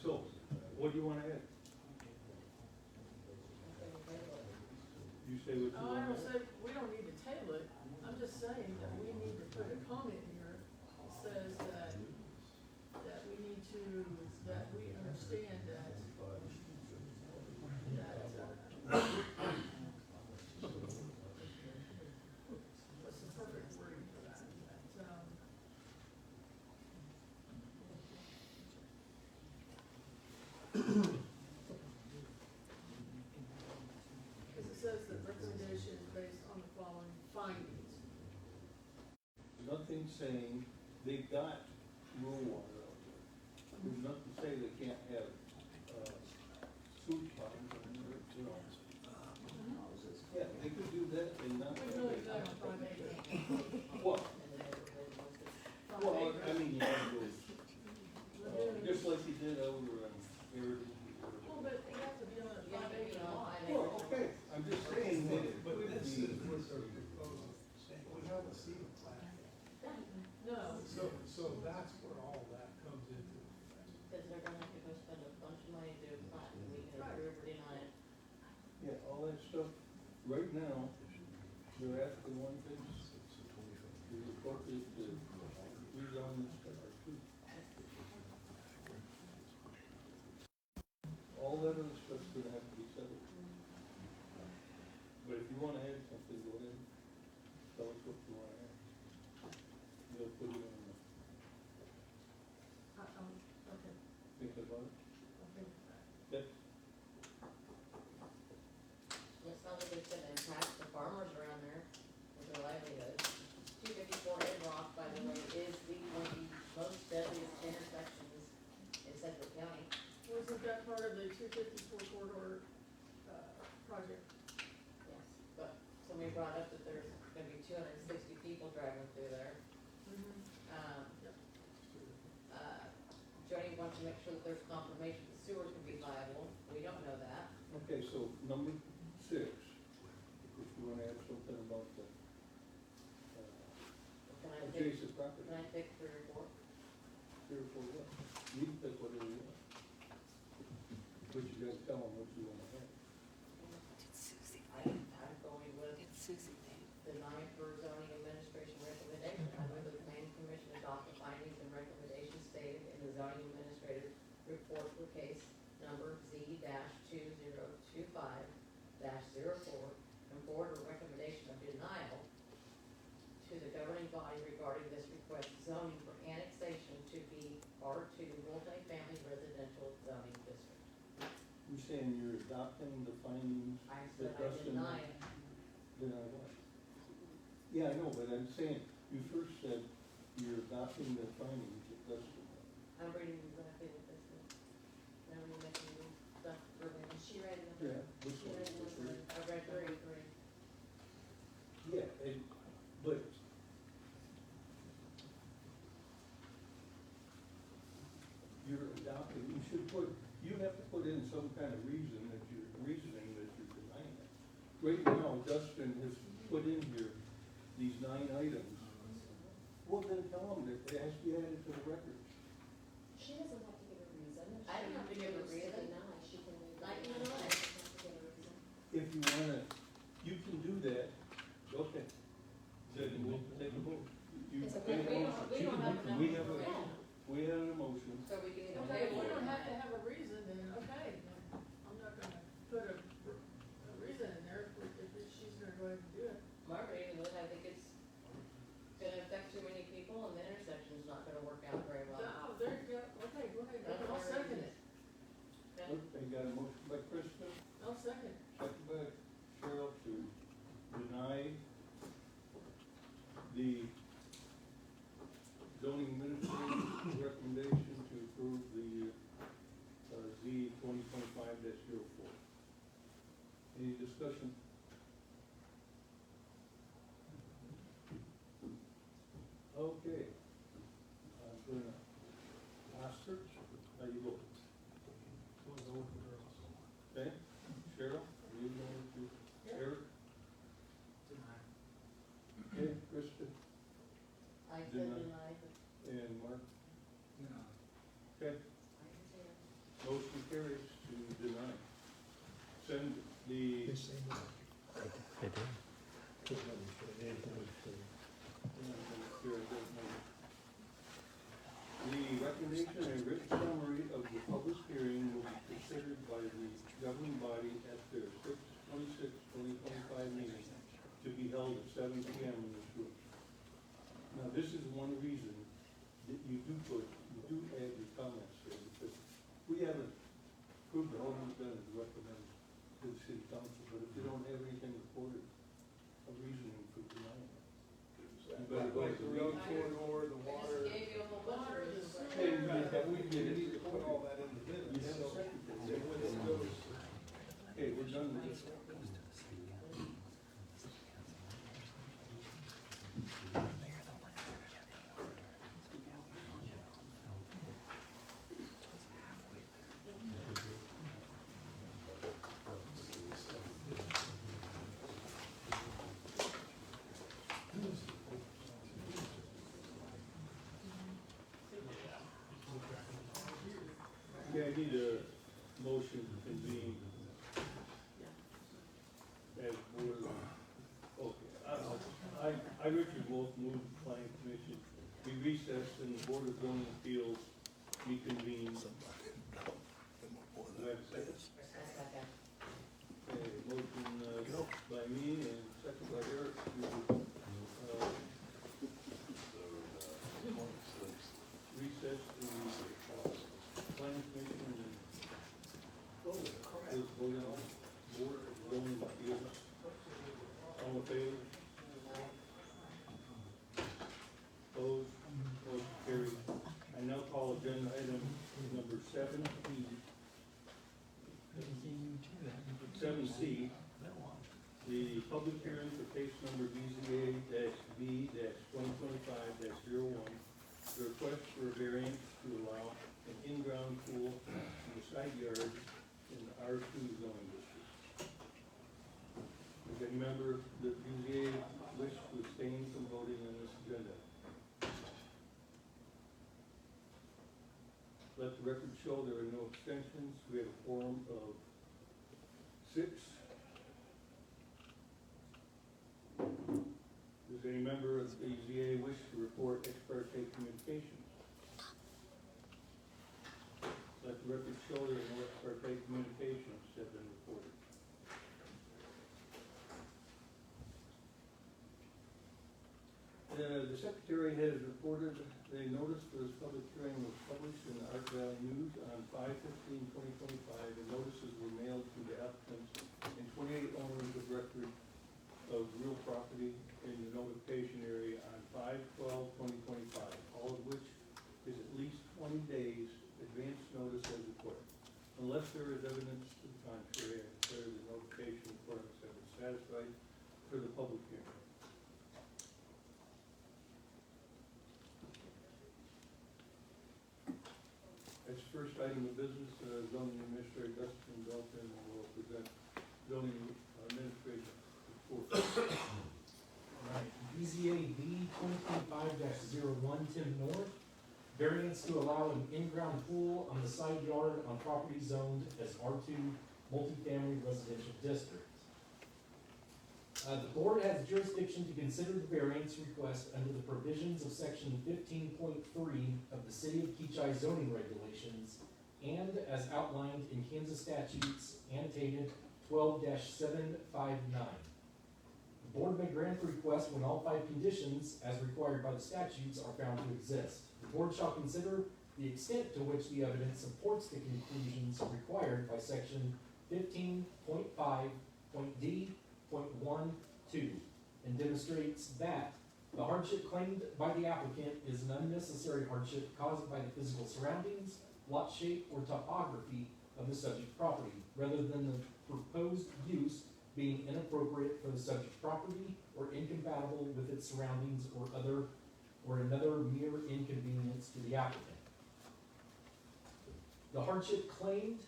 So, what do you wanna add? You say what you Oh, I wanna don't add? say, we don't need to table it, I'm just saying that we need to put a comment here that says that we need to, that we understand that, what's the perfect wording for that? Because it says that recommendation is based on the following findings. Nothing saying they've got rural water out there. There's nothing saying they can't have, sewage ponds or, you know. Yeah, they could do that and not. We really got on 5 acres. Well, 5 well, acres. I mean, you have those, just like you did over on Heritage. Well, but they have to be on a You have 5 to be acre on lot. 5 Well, acres. okay, I'm just saying that it But could this be. is what they're proposing. We haven't seen a plan. No, So that's where all that comes into effect. Because they're gonna have to go spend a bunch of money to do a plat, and we can Right. approve or deny it. Yeah, all that stuff, right now, they're asking one thing, is appropriate to rezone this to R2. All that other stuff's gonna have to be settled. But if you wanna add something, go ahead, tell us what you wanna add. They'll put it on the, okay, think about it. okay. That, It's not like it's gonna impact the farmers around there with their livelihood. 254 in Rock, by the way, is one of the most deadliest intersections in Sedgwick County. Wasn't that part of the 254 corridor, project? Yes, but somebody brought up that there's gonna be 260 people driving through there. Yep. Jody wants to make sure that there's confirmation that sewer can be viable. We don't know that. okay, so number 6, if you wanna add something about the, Can I pick, adjacent property. can I pick 3 or 4? 3 or 4 what? You can pick whatever you want. But you gotta tell them what you wanna have. I'm going with deny for zoning administration recommendation. I move that the planning commission adopt the findings and recommendations stated in the zoning administrative report for case number Z-2025-04 and forward a recommendation of denial to the governing body regarding this request zoning for annexation to be R2 multifamily residential zoning district. You're saying you're adopting the findings I that said I Dustin. deny it. Deny what? Yeah, I know, but I'm saying, you first said you're adopting the findings that Dustin. I'm reading exactly what this is. Now we're making new stuff for me. She read it. Yeah, this She one, read this it. one. I read three. Yeah, but you're adopting, you have to put in some kind of reasoning that you're denying it. Right now, Dustin has put in here these 9 items. Well, then tell them that it has to be added to the record. She doesn't have to give a reason. I don't have to give a reason. Deny, she can. Like, you know, She doesn't have to give a reason. If you wanna, you can do that, okay. Then we'll take a vote. You It's make a okay. motion. We don't have enough We have a- information. discussion? Okay. I'm gonna ask her, how you vote? Okay, Cheryl, are you going to, Eric? Okay, Kristen I said Deny. deny, but and Mark? No. Okay, I can say it. motion carries to deny. Send the. The recommendation and written summary of the public hearing will be considered by the governing body at their 6/26/2025 meeting to be held at 7 p.m. in this room. Now, this is one reason that you do add your comments here, because we haven't proved all we've done is recommend to the city council, but if you don't have anything recorded, a reasoning for denying it. You better go to the road meeting. corridor, the I water. just gave you a whole bunch of reasons. We did need to it. put all that in the minutes. You have a So secretary. when it goes, Okay, we're done with this. Okay, I need a motion to convene as board. Okay, I, Richard Wolf, move the planning commission be recessed and the board of zoning appeals reconvene. Do I have a second? Okay, motion, by me and second by Eric. Recess the, planning commission and this voting on board of zoning appeals. All in favor? Opposed? Motion carried. I now call agenda item number 7E. 7C, the public hearing for case number BZA-B-2025-01, the request for a variance to allow an in-ground pool in the side yard in the R2 zoning district. Does any member of the BZA wish to abstain from voting on this agenda? Let the record show there are no abstentions. We have a quorum of 6. Does any member of the BZA wish to report ex parte communications? Let the record show there are no ex parte communications have been reported. The secretary has reported the notice for this public hearing was published in the Ark Valley News on 5/15/2025. The notices were mailed to the applicants and 28 owners of record of real property in the notification area on 5/12/2025, all of which is at least 20 days advance notice as required. Unless there is evidence to the contrary, I declare the notification requirements have been satisfied for the public hearing. As first item of business, zoning administrator Dustin Dalton will present zoning administration report. Alright, BZA B 2025-01, Tim North, variance to allow an in-ground pool on the side yard on property zoned as R2 multifamily residential district. The board has jurisdiction to consider the variance request under the provisions of section 15.3 of the City of Kechi zoning regulations and as outlined in Kansas statutes annotated 12-759. The board may grant the request when all 5 conditions, as required by the statutes, are found to exist. The board shall consider the extent to which the evidence supports the conclusions required by section 15.5.D.12 and demonstrates that the hardship claimed by the applicant is an unnecessary hardship caused by the physical surroundings, lot shape, or topography of the subject property, rather than the proposed use being inappropriate for the subject property or incompatible with its surroundings or another mere inconvenience to the applicant. The hardship claimed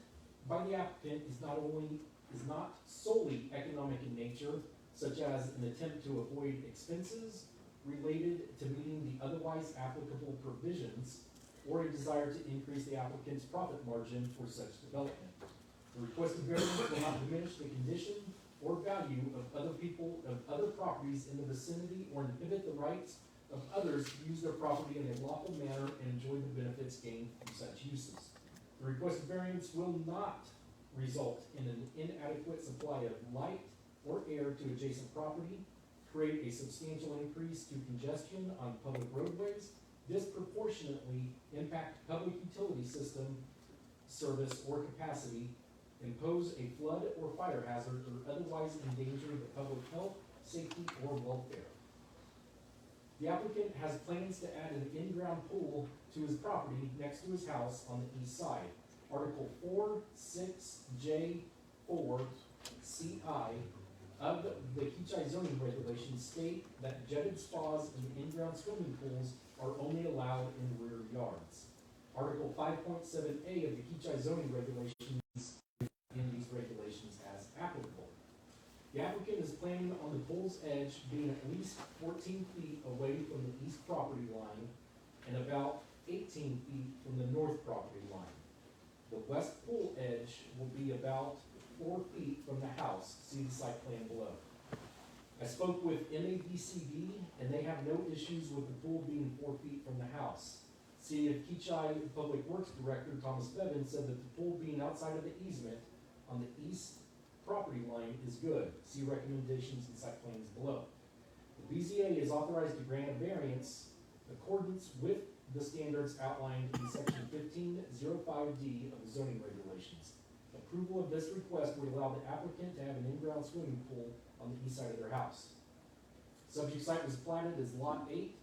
by the applicant is not solely economic in nature, such as an attempt to avoid expenses related to meeting the otherwise applicable provisions, or a desire to increase the applicant's profit margin for such development. The requested variance will not diminish the condition or value of other properties in the vicinity or inhibit the rights of others to use their property in a lawful manner and enjoy the benefits gained from such uses. The requested variance will not result in an inadequate supply of light or air to adjacent property, create a substantial increase to congestion on public roadways, disproportionately impact public utility system service or capacity, impose a flood or fire hazard, or otherwise endanger the public health, safety, or welfare. The applicant has plans to add an in-ground pool to his property next to his house on the east side. Article 4.6J4 CI of the Kechi zoning regulations state that jetted spas and in-ground swimming pools are only allowed in rear yards. Article 5.7A of the Kechi zoning regulations in these regulations as applicable. The applicant is planning on the pool's edge being at least 14 feet away from the east property line and about 18 feet from the north property line. The west pool edge will be about 4 feet from the house. See the site plan below. I spoke with MABCD and they have no issues with the pool being 4 feet from the house. City of Kechi Public Works Director Thomas Bevins said that the pool being outside of the easement on the east property line is good. See recommendations and site plans below. The BZA is authorized to grant a variance in accordance with the standards outlined in section 1505D of the zoning regulations. Approval of this request would allow the applicant to have an in-ground swimming pool on the east side of their house. Subject site was platted as Lot 8,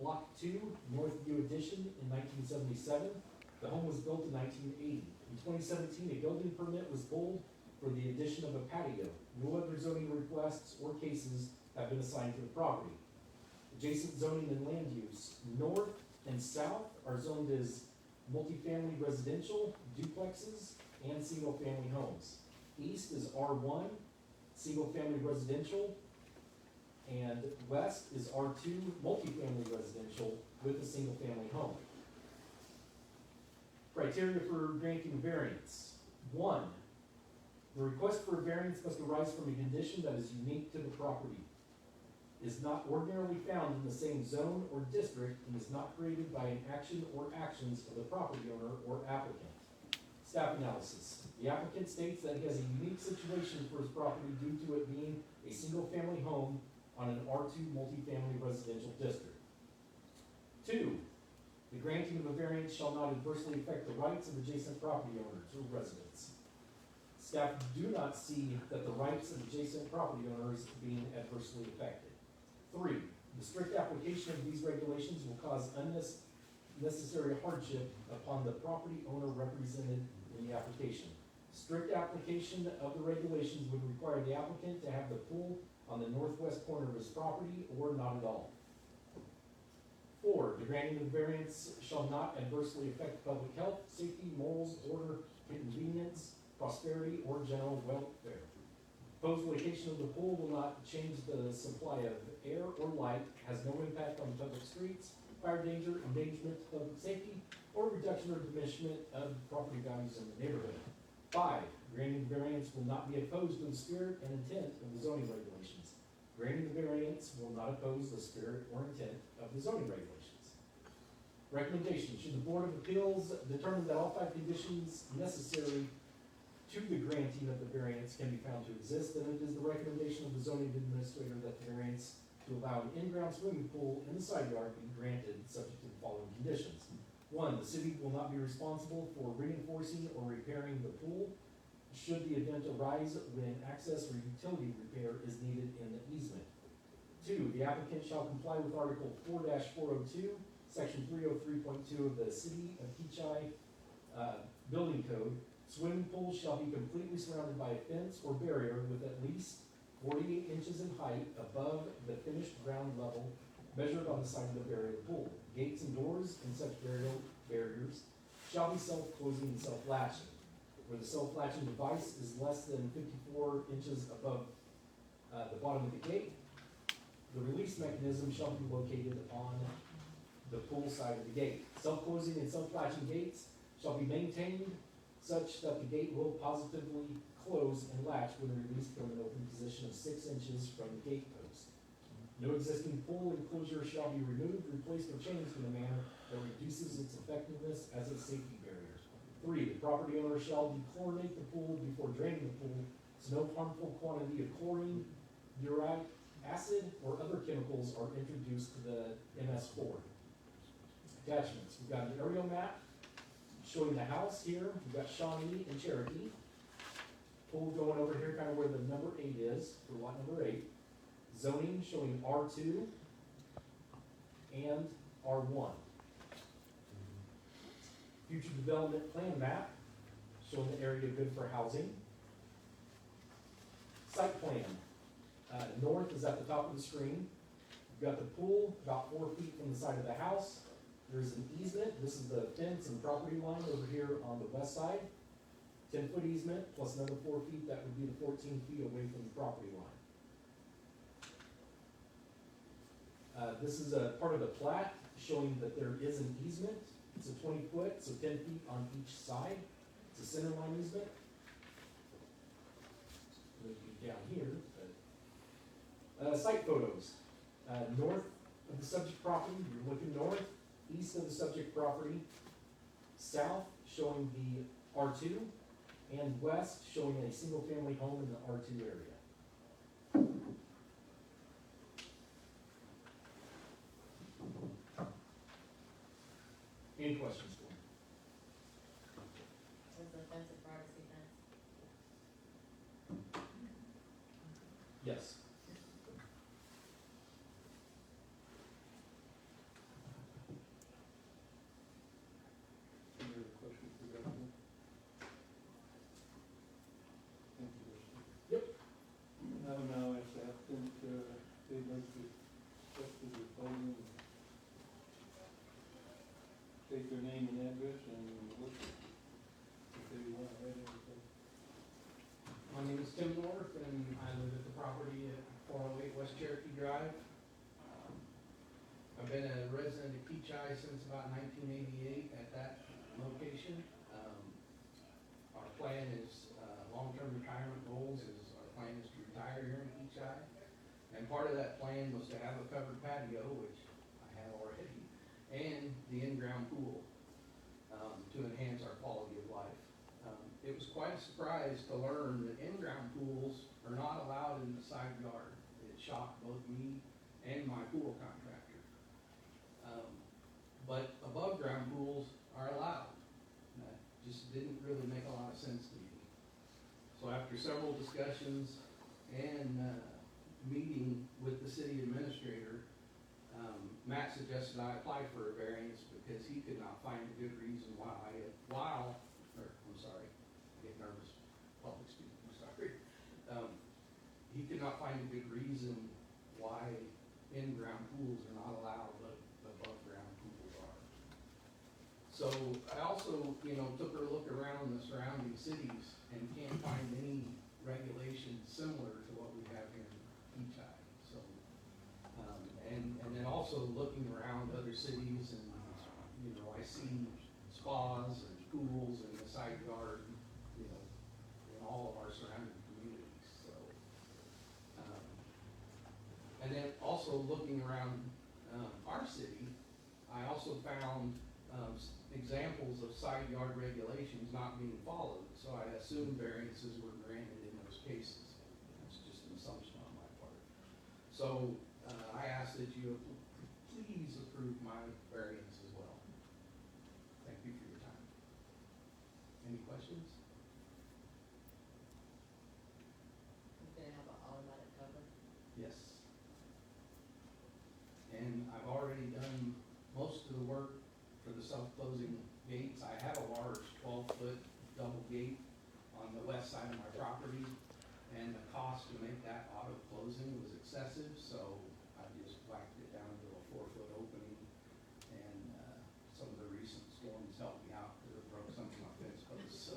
Block 2, Northview Addition in 1977. The home was built in 1980. In 2017, a building permit was pulled for the addition of a patio. No other zoning requests or cases have been assigned to the property. Adjacent zoning and land use. North and south are zoned as multifamily residential, duplexes, and single-family homes. East is R1, single-family residential, and west is R2, multifamily residential with a single-family home. Criteria for granting variance. 1, the request for a variance must arise from a condition that is unique to the property, is not ordinarily found in the same zone or district, and is not created by an action or actions of the property owner or applicant. Staff analysis. The applicant states that he has a unique situation for his property due to it being a single-family home on an R2 multifamily residential district. 2, the granting of a variance shall not adversely affect the rights of adjacent property owners or residents. Staff do not see that the rights of adjacent property owners being adversely affected. 3, the strict application of these regulations will cause unnecessary hardship upon the property owner represented in the application. Strict application of the regulations would require the applicant to have the pool on the northwest corner of his property or not at all. 4, the granting of variance shall not adversely affect public health, safety, morals, order, convenience, prosperity, or general welfare. Proposed location of the pool will not change the supply of air or light, has no impact on public streets, fire danger, endangerment to public safety, or reduction or diminishment of property values in the neighborhood. 5, granting the variance will not be opposed to the spirit and intent of the zoning regulations. Granting the variance will not oppose the spirit or intent of the zoning regulations. Recommendation: should the Board of Appeals determine that all 5 conditions necessary to the granting of the variance can be found to exist, then it is the recommendation of the zoning administrator that the variance to allow an in-ground swimming pool in the side yard be granted subject to the following conditions. 1, the city will not be responsible for reinforcing or repairing the pool should the event arise when access or utility repair is needed in the easement. 2, the applicant shall comply with Article 4-402, Section 303.2 of the City of Kechi Building Code. Swimming pools shall be completely surrounded by a fence or barrier with at least 48 inches in height above the finished ground level measured on the side of the burial pool. Gates and doors and such burial barriers shall be self-closing and self-latching. Where the self-latching device is less than 54 inches above the bottom of the gate, the release mechanism shall be located on the pool side of the gate. Self-closing and self-latching gates shall be maintained such that the gate will positively close and latch when released from an open position of 6 inches from the gate post. No existing pool enclosure shall be removed, replaced, or changed in a manner that reduces its effectiveness as a safety barrier. 3, the property owner shall dechlorinate the pool before draining the pool, so no harmful quantity of chlorine, uric acid, or other chemicals are introduced to the MS4. Attachments, we've got an aerial map showing the house here, we've got Shawnee and Cherokee. Pool going over here, kind of where the number 8 is, for lot number 8. Zoning showing R2 and R1. Future development plan map showing the area good for housing. Site plan, north is at the top of the screen. You've got the pool about 4 feet from the side of the house. There's an easement, this is the fence and property line over here on the west side. 10-foot easement plus another 4 feet, that would be the 14 feet away from the property line. This is a part of the plat showing that there is an easement. It's a 20-foot, so 10 feet on each side. It's a center line easement. It'll be down here, but, site photos. North of the subject property, you're looking north. East of the subject property. South showing the R2. And west showing a single-family home in the R2 area. Any questions for me? Is the fence a privacy fence? Yes. Any other questions for Justin? Thank you, Justin. Yep. I will now ask the applicant, they'd like to step to the podium and state their name and address and what, if they want to add anything. My name is Tim North, and I live at the property at 408 West Cherokee Drive. I've been a resident of Kechi since about 1988 at that location. Our plan is, long-term retirement goals is, our plan is to retire here in Kechi. And part of that plan was to have a covered patio, which I have already, and the in-ground pool, to enhance our quality of life. It was quite a surprise to learn that in-ground pools are not allowed in the side yard. It shocked both me and my pool contractor. But above-ground pools are allowed. That just didn't really make a lot of sense to me. So after several discussions and meeting with the city administrator, Matt suggested I apply for a variance because he could not find a good reason he could not find a good reason why in-ground pools are not allowed, but above-ground pools are. So I also, took a look around the surrounding cities and can't find any regulations similar to what we have here in Kechi. So, and then also looking around other cities and, I see spas and pools in the side yard, in all of our surrounding communities, so. And then also looking around, our city, I also found, examples of side yard regulations not being followed, so I assume variances were granted in those cases. That's just an assumption on my part. So, I ask that you please approve my variance as well. Thank you for your time. Any questions? You gonna have an automatic cover? Yes. And I've already done most of the work for the self-closing gates. I have a large 12-foot double gate on the west side of my property, and the cost to make that auto excessive, so I just whacked it down to a 4-foot opening. And, some of the recent storms helped me out, because it broke some of my fence posts, so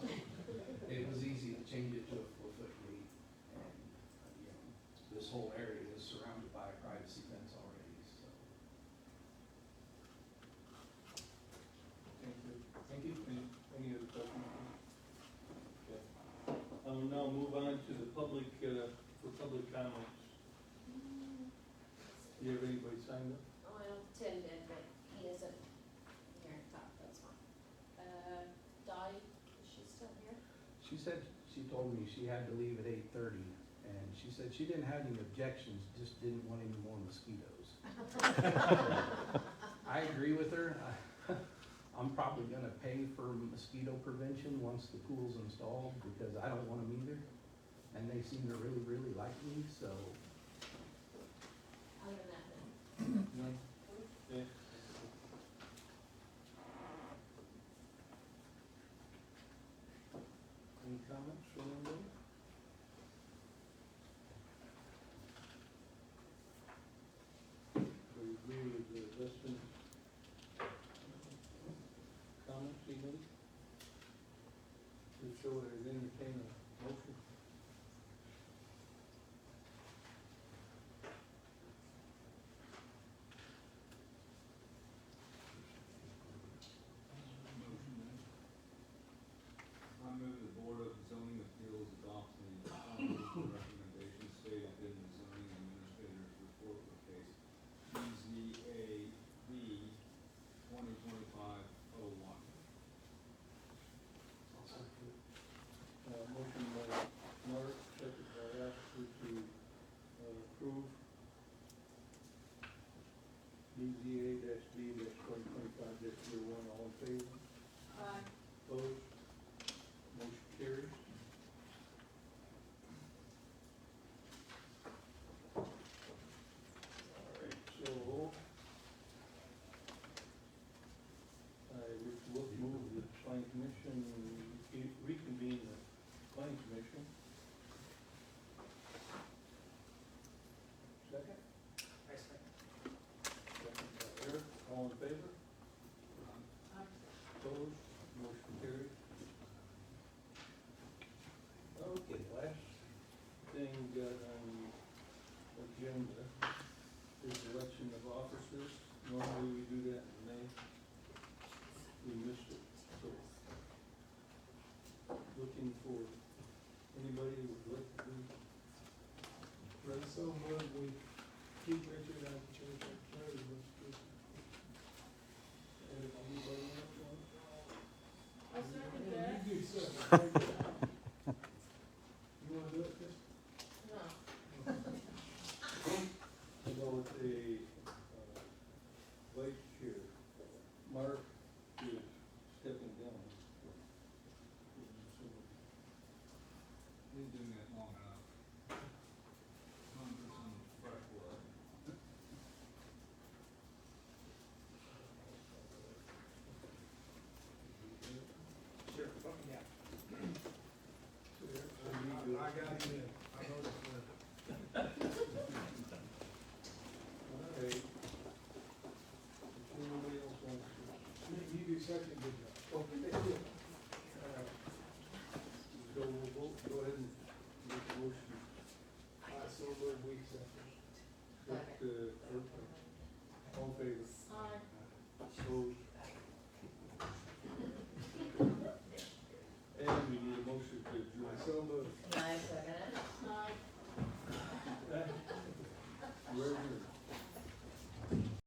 it was easy to change it to a 4-foot gate. And, you know, this whole area is surrounded by a privacy fence already, so. Thank you. Thank you. Any other questions? Okay. I will now move on to the public, for public comments. Do you have anybody signed up? Well, Tim did, but he isn't here to talk, that's fine. Dottie, is she still here? She said, she told me she had to leave at 8:30, and she said she didn't have any objections, just didn't want any more mosquitoes. I agree with her. I'm probably gonna pay for mosquito prevention once the pool's installed, because I don't want them either. And they seem to really, really like me, so. Other than that, then. None? Okay. Any comments from anybody? Do you agree with Dustin's comments he made? If so, I'd entertain a motion. I move the Board of Zoning Appeals adopts the following recommendation stated in the zoning administrator's report for case BZAB 2025-01. Motion by Mark, second by Ashley to approve BZA-B-2025-01. All in favor? Aye. Opposed? Motion carries. All right, so I would move the planning commission, reconvene the planning commission. Second? I second. Second by Eric, all in favor? Opposed? Motion carries. Okay, last thing on the agenda is election of officers. Normally we do that in May. We missed it, so looking for anybody who would like to do. Right, so when we keep Richard out of church, anybody else want? I second that. You do something. You wanna do it, Chris? No. I'll go with the vice chair. Mark is stepping down. So, Been doing that long enough. Time for some fresh blood. Sure, fucking yeah. I got him in. I voted for him. okay. If anybody else wants to. You do such a good job. Okay, thank you. So we'll go ahead and make a motion. I so we're weeks after. That,